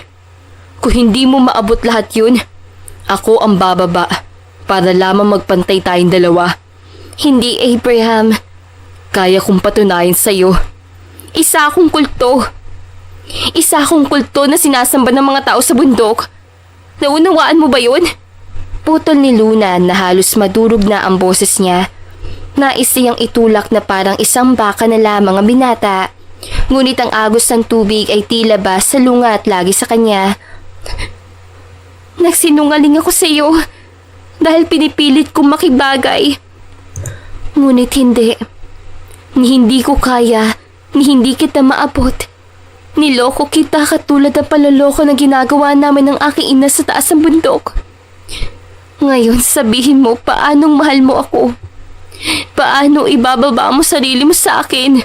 Kung hindi mo maabot lahat yun, ako ang bababa para lamang magpantay tayong dalawa. Hindi, Abraham. Kaya kong patunayan sa'yo. Isa akong kulto. Isa akong kulto na sinasamba ng mga tao sa bundok. Naunawaan mo ba yun? Putol ni Luna na halos madurog na ang boses niya. Nais siyang itulak na parang isang baka na lamang ang binata. Ngunit ang agos ng tubig ay tila ba salungat lagi sa kanya. Nagsinungaling ako sa iyo dahil pinipilit kong makibagay. Ngunit hindi. Ni hindi ko kaya, ni hindi kita maabot. Niloko kita katulad ng paloloko na ginagawa namin ng aking ina sa taas ng bundok. Ngayon sabihin mo paanong mahal mo ako. Paano ibababa mo sarili mo sa akin?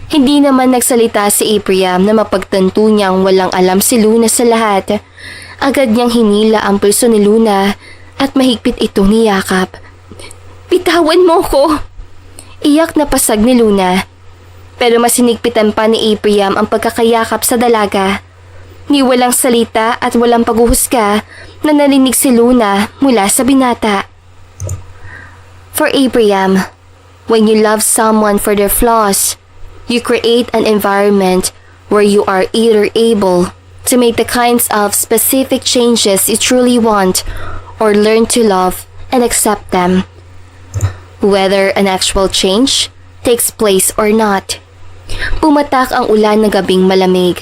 Hindi naman nagsalita si Abraham na mapagtanto niyang walang alam si Luna sa lahat. Agad niyang hinila ang pulso ni Luna at mahigpit itong niyakap. Bitawan mo ko! Iyak na pasag ni Luna. Pero mas sinigpitan pa ni Abraham ang pagkakayakap sa dalaga. Ni walang salita at walang paghuhusga na narinig si Luna mula sa binata. For Abraham, when you love someone for their flaws, you create an environment where you are either able to make the kinds of specific changes you truly want or learn to love and accept them, whether an actual change takes place or not. Pumatak ang ulan na gabing malamig.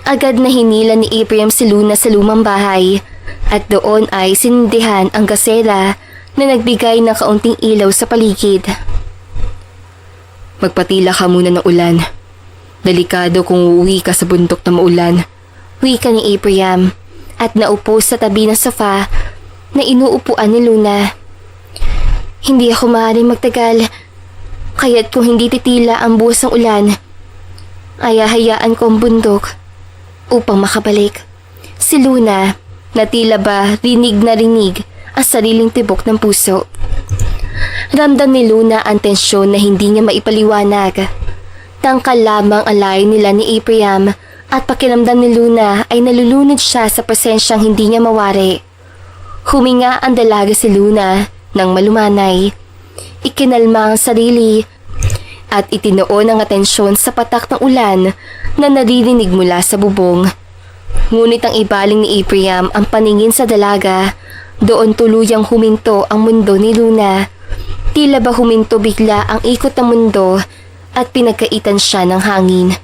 Agad na hinila ni Abraham si Luna sa lumang bahay at doon ay sinindihan ang gasela na nagbigay ng kaunting ilaw sa paligid. Magpatila ka muna ng ulan. Delikado kung uuwi ka sa bundok na maulan. Wika ni Abraham at naupo sa tabi ng sofa na inuupuan ni Luna. Hindi ako maaaring magtagal, kaya't kung hindi titila ang buhos ng ulan, ay hahayaan ko ang bundok upang makabalik. Si Luna, na tila ba rinig na rinig ang sariling tibok ng puso. Ramdam ni Luna ang tensyon na hindi niya maipaliwanag. Tangkal lamang ang layo nila ni Abraham at pakiramdam ni Luna ay nalulunod siya sa presensyang hindi niya mawari. Huminga ang dalaga si Luna nang malumanay. Ikinalma ang sarili at itinoon ang atensyon sa patak ng ulan na naririnig mula sa bubong. Ngunit ang ibaling ni Abraham ang paningin sa dalaga. Doon tuluyang huminto ang mundo ni Luna. Tila ba huminto bigla ang ikot ng mundo at pinagkaitan siya ng hangin.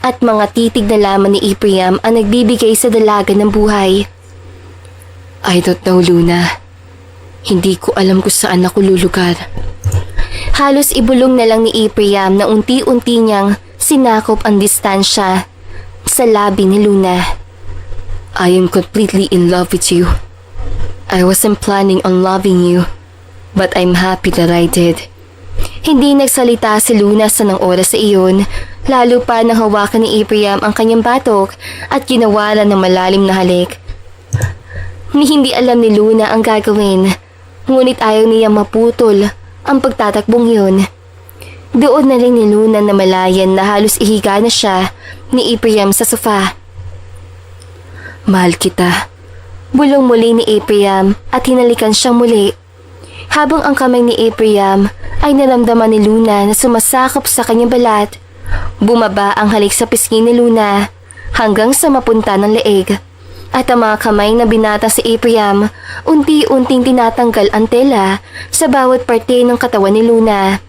At mga titig na lamang ni Abraham ang nagbibigay sa dalaga ng buhay. I don't know, Luna. Hindi ko alam kung saan ako lulugar. Halos ibulong na lang ni Abraham na unti-unti niyang sinakop ang distansya sa labi ni Luna. I am completely in love with you. I wasn't planning on loving you, but I'm happy that I did. Hindi nagsalita si Luna sa nang oras sa iyon, lalo pa nang hawakan ni Abraham ang kanyang batok at ginawaran ng malalim na halik. Hindi alam ni Luna ang gagawin, ngunit ayaw niya maputol ang pagtatakbong yun. Doon na rin ni Luna na malayan na halos ihiga na siya ni Abraham sa sofa. Mahal kita. Bulong muli ni Abraham at hinalikan siyang muli. Habang ang kamay ni Abraham ay naramdaman ni Luna na sumasakop sa kanyang balat, bumaba ang halik sa pisngi ni Luna hanggang sa mapunta ng leeg At ang mga kamay na binata si Abraham, unti-unting tinatanggal ang tela sa bawat parte ng katawan ni Luna.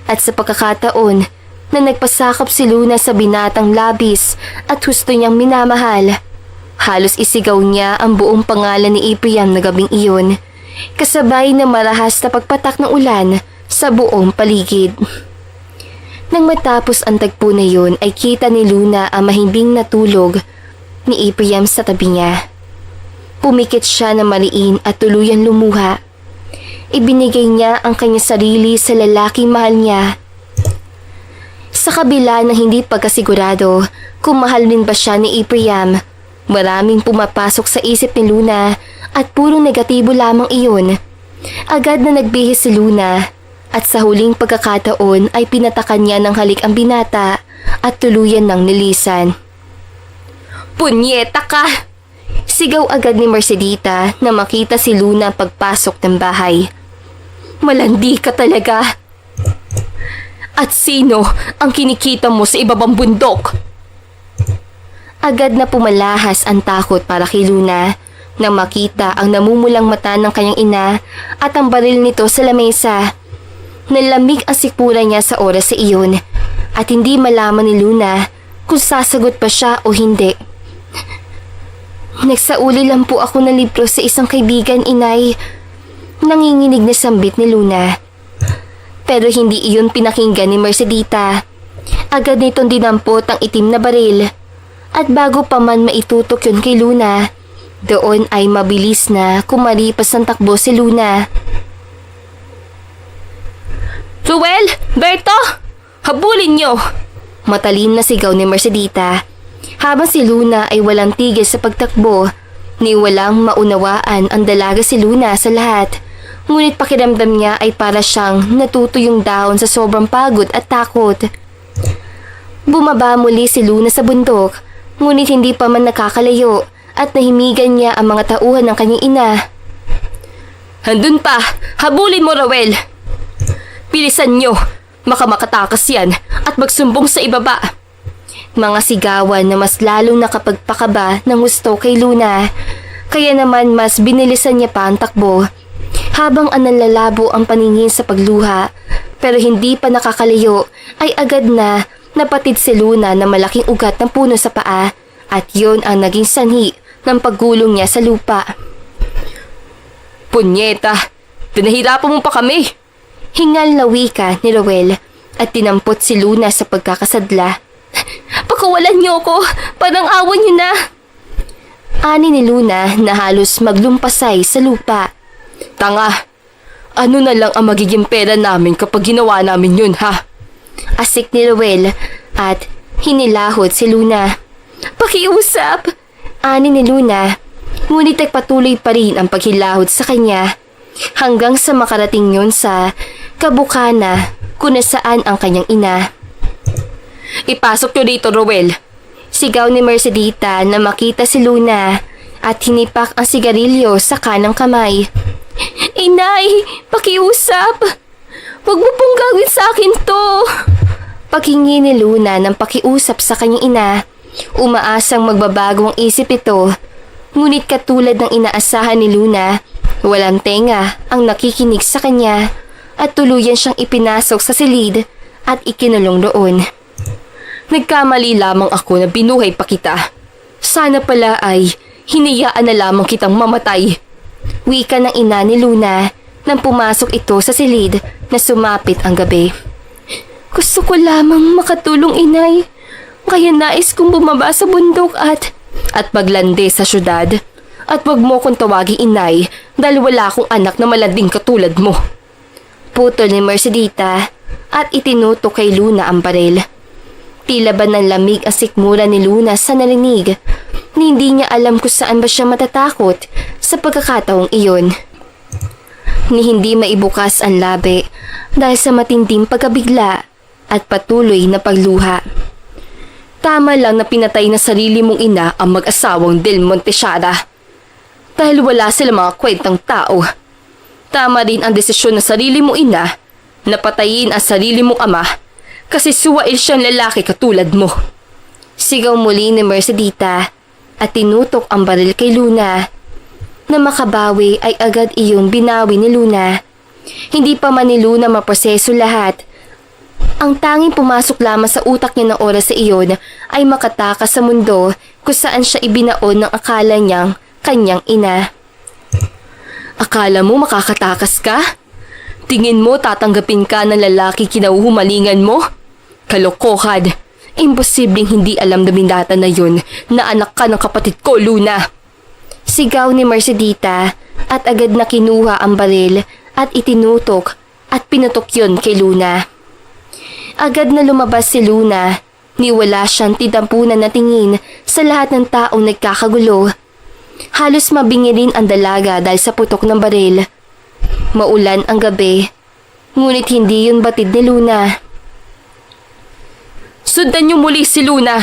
At sa pagkakataon na nagpasakop si Luna sa binatang labis at husto niyang minamahal, halos isigaw niya ang buong pangalan ni Abraham na gabing iyon, kasabay na marahas na pagpatak ng ulan sa buong paligid. Nang matapos ang tagpo na yun ay kita ni Luna ang mahimbing na tulog ni Abraham sa tabi niya. Pumikit siya na mariin at tuluyan lumuha. Ibinigay niya ang kanyang sarili sa lalaking mahal niya. Sa kabila ng hindi pagkasigurado kung mahal din ba siya ni Abraham, maraming pumapasok sa isip ni Luna at purong negatibo lamang iyon. Agad na nagbihis si Luna at sa huling pagkakataon ay pinatakan niya ng halik ang binata at tuluyan ng nilisan. "Punyeta ka!" Sigaw agad ni Mercedita na makita si Luna pagpasok ng bahay. "Malandi ka talaga! At sino ang kinikita mo sa ibabang bundok?" Agad na pumalahas ang takot para kay Luna nang makita ang namumulang mata ng kanyang ina at ang baril nito sa lamesa. Nalamig ang sikmura niya sa oras sa iyon at hindi malaman ni Luna kung sasagot pa siya o hindi. "Nagsauli lang po ako ng libro sa isang kaibigan, inay." Nanginginig na sambit ni Luna. Pero hindi iyon pinakinggan ni Mercedita. Agad nitong dinampot ang itim na baril. At bago pa man maitutok yun kay Luna, doon ay mabilis na kumaripas ang takbo si Luna. "Ruel! Berto! Habulin niyo!" Matalim na sigaw ni Mercedita. Habang si Luna ay walang tigil sa pagtakbo, ni walang maunawaan ang dalaga si Luna sa lahat. Ngunit pakiramdam niya ay para siyang natutuyong dahon sa sobrang pagod at takot. Bumaba muli si Luna sa bundok, ngunit hindi pa man nakakalayo at nahimigan niya ang mga tauhan ng kanyang ina. "Handun pa! Habulin mo, Ruel! Bilisan niyo! Makatakas yan at magsumbong sa ibaba!" Mga sigawan na mas lalong nakapagpakaba ng gusto kay Luna, kaya naman mas binilisan niya pa ang takbo. Habang analalabo ang paningin sa pagluha, pero hindi pa nakakalayo, ay agad na napatid si Luna na malaking ugat ng puno sa paa at yon ang naging sanhi ng paggulong niya sa lupa. "Punyeta! Pinahirapan mo pa kami!" Hingal na wika ni Roel at tinampot si Luna sa pagkakasadla. "Pakawalan niyo ako! Parang awan niyo na!" Ani ni Luna na halos maglumpasay sa lupa. "Tanga! Ano na lang ang magiging pera namin kapag ginawa namin yun, ha?" Asik ni Roel at hinilahod si Luna. "Pakiusap!" Ani ni Luna, ngunit nagpatuloy pa rin ang paghilahod sa kanya hanggang sa makarating yun sa kabukana kung nasaan ang kanyang ina. "Ipasok niyo dito, Ruel!" Sigaw ni Mercedita na makita si Luna at hinipak ang sigarilyo sa kanang kamay. "Inay! Pakiusap! Huwag mo pong gawin sa akin to!" Paghingi ni Luna ng pakiusap sa kanyang ina, umaasang magbabago ang isip ito. Ngunit katulad ng inaasahan ni Luna, walang tenga ang nakikinig sa kanya at tuluyan siyang ipinasok sa silid at ikinulong roon. "Nagkamali lamang ako na binuhay pa kita. Sana pala ay hinayaan na lamang kitang mamatay." Wika ng ina ni Luna nang pumasok ito sa silid na sumapit ang gabi. "Gusto ko lamang makatulong, inay. Kaya nais kong bumaba sa bundok at maglande sa syudad. At wag mo kong tawaging inay dahil wala akong anak na malanding katulad mo." Putol ni Mercedita at itinuto kay Luna ang baril. Tila ba ng lamig ang sikmura ni Luna sa narinig. Hindi niya alam kung saan ba siya matatakot sa pagkakataong iyon. Ni hindi maibukas ang labi dahil sa matinding pagkabigla at patuloy na pagluha. Tama lang na pinatay na sarili mong ina ang mag-asawang Del Montesiada. Dahil wala sila mga kwentang tao. Tama din ang desisyon ng sarili mong ina na patayin ang sarili mong ama kasi suwail siyang lalaki katulad mo. Sigaw muli ni Mercedita at tinutok ang baril kay Luna. Na makabawi ay agad iyong binawi ni Luna. Hindi pa man ni Luna maproseso lahat. Ang tanging pumasok lamang sa utak niya ng oras sa iyon ay makatakas sa mundo kung saan siya ibinaon ng akala niyang kanyang ina. Akala mo makakatakas ka? Tingin mo tatanggapin ka ng lalaki kinahuhumalingan mo? Kalokohan! Imposibleng hindi alam na binata na yun na anak ka ng kapatid ko, Luna! Sigaw ni Mercedita at agad na kinuha ang baril at itinutok at pinutok yun kay Luna. Agad na lumabas si Luna, niwala siyang tidampunan na tingin sa lahat ng taong nagkakagulo. Halos mabingi rin ang dalaga dahil sa putok ng baril. Maulan ang gabi, ngunit hindi yun batid ni Luna. Sundan niyo muli si Luna!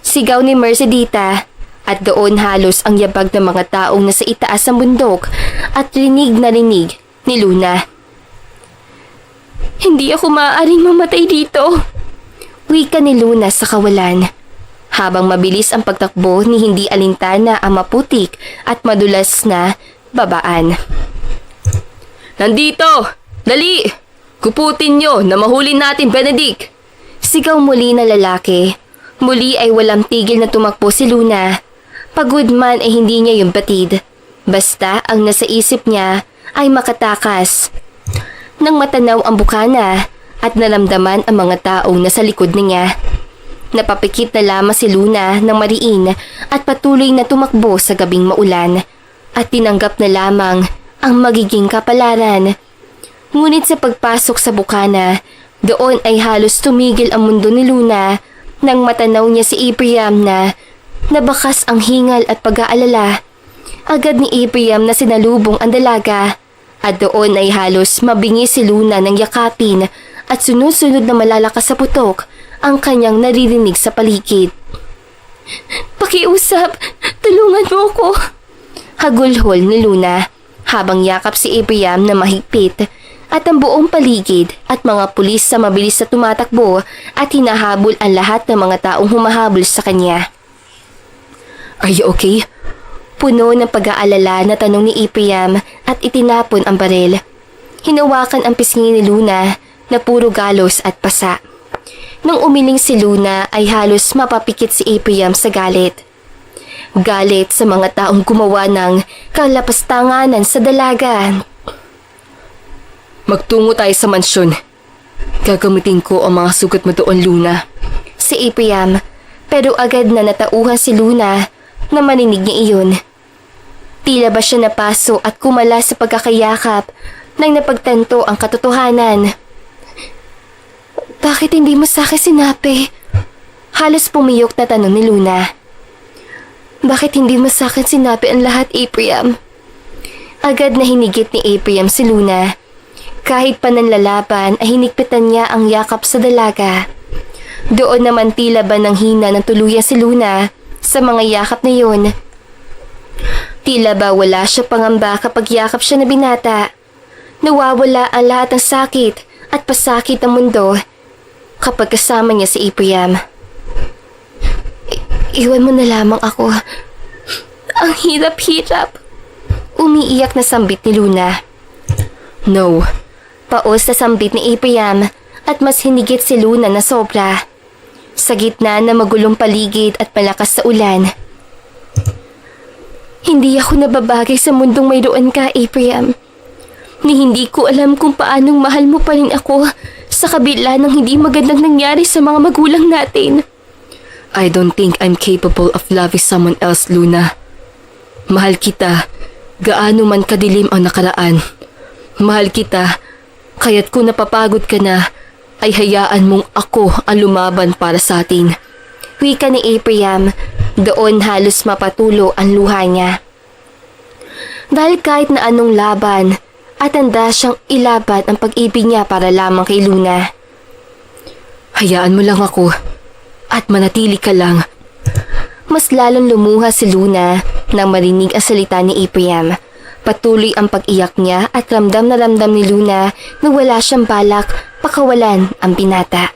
Sigaw ni Mercedita at doon halos ang yabag ng mga taong nasa itaas ng bundok at rinig na rinig ni Luna. Hindi ako maaaring mamatay dito! Wika ni Luna sa kawalan. Habang mabilis ang pagtakbo ni hindi alintana ang maputik at madulas na babaan. Nandito! Dali! Kuputin niyo na mahuli natin, Benedict! Sigaw muli na lalaki. Muli ay walang tigil na tumakbo si Luna. Pagod man ay hindi niya yung batid. Basta ang nasa isip niya ay makatakas. Nang matanaw ang bukana at naramdaman ang mga taong nasa likod niya. Napapikit na lamang si Luna ng mariin at patuloy na tumakbo sa gabing maulan at tinanggap na lamang ang magiging kapalaran. Ngunit sa pagpasok sa bukana, doon ay halos tumigil ang mundo ni Luna nang matanaw niya si Ephraim na nabakas ang hingal at pag-aalala. Agad ni Ephraim na sinalubong ang dalaga at doon ay halos mabingi si Luna ng yakapin at sunod-sunod na malalakas sa putok ang kanyang naririnig sa paligid. Pakiusap! Tulungan mo ko! Hagulhol ni Luna habang yakap si Ephraim na mahigpit at ang buong paligid at mga pulis sa mabilis na tumatakbo at hinahabol ang lahat ng mga taong humahabol sa kanya. Are you okay? Puno ng pag-aalala na tanong ni Ephraim at itinapon ang baril. Hinawakan ang pisngi ni Luna na puro galos at pasa. Nang umiling si Luna ay halos mapapikit si Ephraim sa galit. Galit sa mga taong gumawa ng kalapastanganan sa dalaga. Magtungo tayo sa mansyon. Gagamitin ko ang mga sugat mo doon, Luna. Si Ephraim, pero agad na natauhan si Luna na marinig niya iyon. Tila ba siya napaso at kumala sa pagkakayakap nang napagtanto ang katotohanan. Bakit hindi mo sa akin sinabi? Halos pumiyok na tanong ni Luna. Bakit hindi mo sa akin sinabi ang lahat, Ephraim? Agad na hinigit ni Ephraim si Luna. Kahit pa nanlalaban ay hinigpitan niya ang yakap sa dalaga. Doon naman tila ba nang hina ng tuluyan si Luna sa mga yakap na yun. Tila ba wala siya pangamba kapag yakap siya na binata. Nawawala ang lahat ng sakit at pasakit ng mundo kapag kasama niya si Ephraim. Iwan mo na lamang ako. Ang hirap-hirap. Umiiyak na sambit ni Luna. No. Paos na sambit ni Ephraim at mas hinigit si Luna na sobra. Sa gitna na magulong paligid at malakas sa ulan. Hindi ako nababagay sa mundong mayroon ka, Ephraim. Ni hindi ko alam kung paanong mahal mo pa rin ako sa kabila ng hindi magandang nangyari sa mga magulang natin. I don't think I'm capable of loving someone else, Luna. Mahal kita, gaano man kadilim ang nakaraan. Mahal kita, kaya't kung napapagod ka na, ay hayaan mong ako ang lumaban para sa atin. Wika ni Ephraim, doon halos mapatulo ang luha niya. Dahil kahit na anong laban, at handa siyang ilaban ang pag-ibig niya para lamang kay Luna. Hayaan mo lang ako, at manatili ka lang. Mas lalong lumuha si Luna nang marinig ang salita ni Ephraim. Patuloy ang pag-iyak niya at ramdam na ramdam ni Luna na wala siyang balak pakawalan ang binata.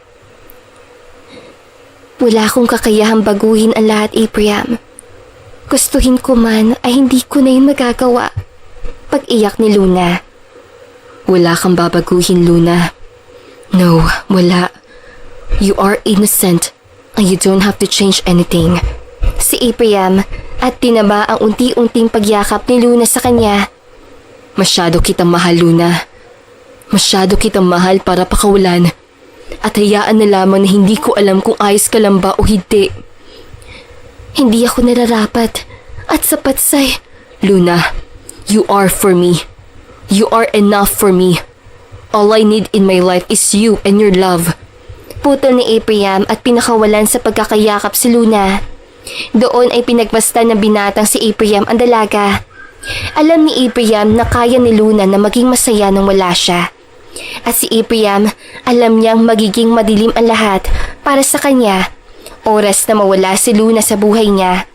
Wala akong kakayahang baguhin ang lahat, Ephraim. Gustuhin ko man ay hindi ko na yun magagawa. Pag-iyak ni Luna. Wala kang babaguhin, Luna. No, wala. You are innocent and you don't have to change anything. Si Apriam at tinaba ang unti-unting pagyakap ni Luna sa kanya. Masyado kitang mahal, Luna. Masyado kitang mahal para pakawalan. At hayaan na lamang na hindi ko alam kung ayos ka lang ba o hindi. Hindi ako nararapat at sapat sa'y... Luna, you are for me. You are enough for me. All I need in my life is you and your love. Putol ni Apriam at pinakawalan sa pagkakayakap si Luna. Doon ay pinagmasdan ng binatang si Apriam ang dalaga. Alam ni Apriam na kaya ni Luna na maging masaya nang wala siya. At si Apriam alam niyang magiging madilim ang lahat para sa kanya. Oras na mawala si Luna sa buhay niya.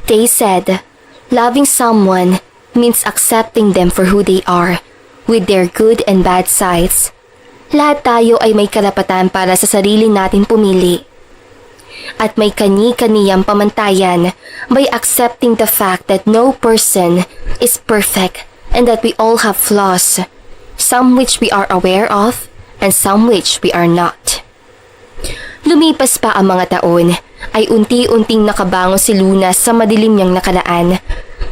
They said, loving someone means accepting them for who they are, with their good and bad sides. Lahat tayo ay may karapatan para sa sarili natin pumili. At may kani-kaniyang pamantayan by accepting the fact that no person is perfect and that we all have flaws, some which we are aware of and some which we are not. Lumipas pa ang mga taon, ay unti-unting nakabangon si Luna sa madilim niyang nakaraan.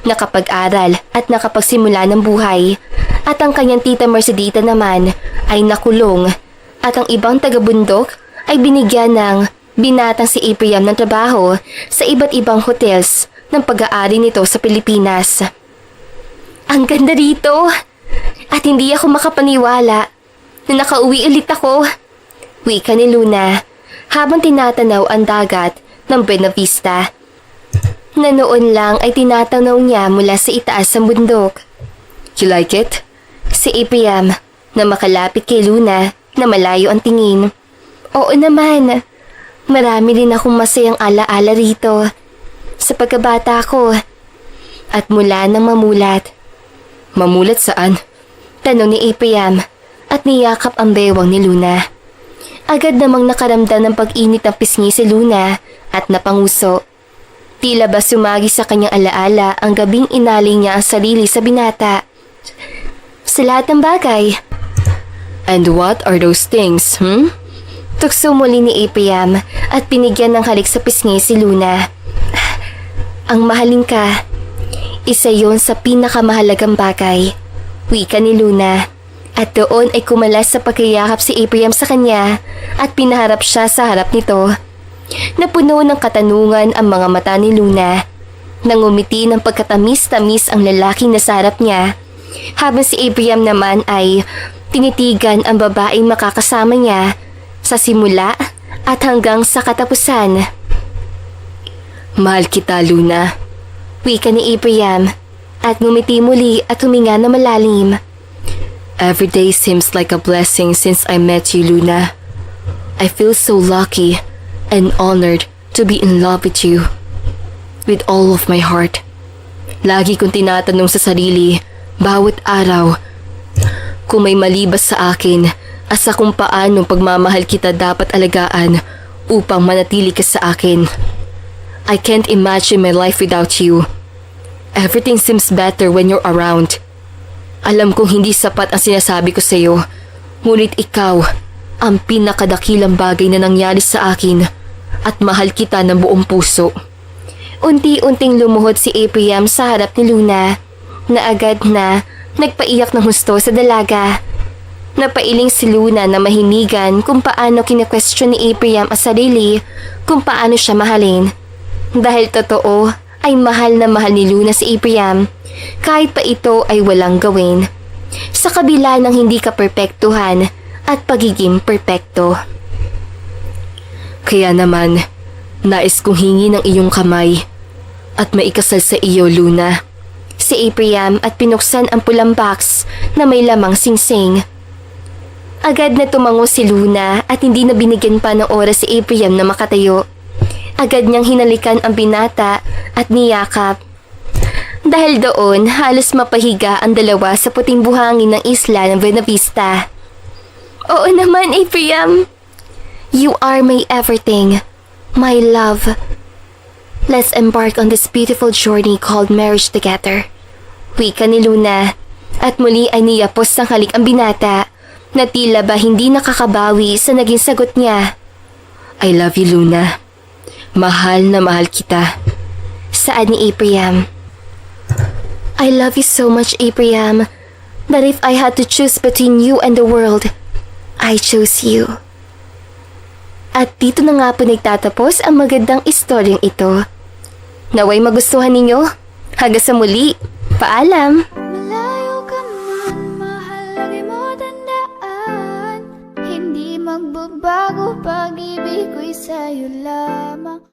Nakapag-aral at nakapagsimula ng buhay. At ang kanyang tita Mercedita naman ay nakulong. At ang ibang taga-bundok ay binigyan ng binatang si Apriam ng trabaho sa iba't ibang hotels ng pag-aari nito sa Pilipinas. Ang ganda rito! At hindi ako makapaniwala na nakauwi ulit ako. Wika ni Luna habang tinatanaw ang dagat ng Buena Vista. Na noon lang ay tinatanaw niya mula sa itaas ng bundok. You like it? Si Apriam na makalapit kay Luna na malayo ang tingin. Oo naman. Marami rin akong masayang alaala rito sa pagkabata ko. At mula nang mamulat. Mamulat saan? Tanong ni Apriam at niyakap ang bewang ni Luna. Agad namang nakaramdam ng pag-init ng pisngi si Luna at napanguso. Tila ba sumagi sa kanyang alaala ang gabing inaling niya ang sarili sa binata. Sa lahat ng bagay. And what are those things, Tukso muli ni Apriam at pinigyan ng halik sa pisngi si Luna. Ang mahalin ka. Isa yon sa pinakamahalagang bagay. Wika ni Luna. At doon ay kumalas sa pagkayakap si Apriam sa kanya at pinaharap siya sa harap nito. Napuno ng katanungan ang mga mata ni Luna. Nangumiti ng pagkatamis-tamis ang lalaking nasa harap niya, habang si Apriam naman ay tinitigan ang babaeng makakasama niya sa simula at hanggang sa katapusan. Mahal kita, Luna. Wika ni Apriam at ngumiti muli at huminga na malalim. Every day seems like a blessing since I met you, Luna. I feel so lucky and honored to be in love with you. With all of my heart. Lagi kong tinatanong sa sarili, bawat araw, kung may malibas sa akin, asa kung paano pagmamahal kita dapat alagaan upang manatili ka sa akin. I can't imagine my life without you. Everything seems better when you're around. Alam kong hindi sapat ang sinasabi ko sa iyo, ngunit ikaw ang pinakadakilang bagay na nangyari sa akin at mahal kita ng buong puso. Unti-unting lumuhod si Apriam sa harap ni Luna na agad na nagpaiyak ng husto sa dalaga. Napailing si Luna na mahinigan kung paano kine-question ni Apriam ang sarili kung paano siya mahalin. Dahil totoo ay mahal na mahal ni Luna si Apriam kahit pa ito ay walang gawin. Sa kabila ng hindi ka perpektuhan at pagiging perpekto. Kaya naman, nais kong hingi ng iyong kamay at maikasal sa iyo, Luna. Si Apriam at pinuksan ang pulang box na may lamang singsing. Agad na tumango si Luna at hindi na binigyan pa ng oras si Apriam na makatayo. Agad niyang hinalikan ang binata at niyakap. Dahil doon, halos mapahiga ang dalawa sa puting buhangin ng isla ng Buena Vista. Oo naman, Apriam. You are my everything, my love. Let's embark on this beautiful journey called marriage together. Wika ni Luna, at muli ay niyapos ng halik ang binata na tila ba hindi nakakabawi sa naging sagot niya. I love you, Luna. Mahal na mahal kita. Saad ni Apriam. I love you so much, Apriam, that if I had to choose between you and the world, I chose you. At dito na nga po nagtatapos ang magandang istoryang ito. Naway magustuhan ninyo. Hanggang sa muli. Paalam! Malayo ka man, mahal, lagi mo tandaan. Hindi magbabago, pag-ibig ko'y sa'yo lamang.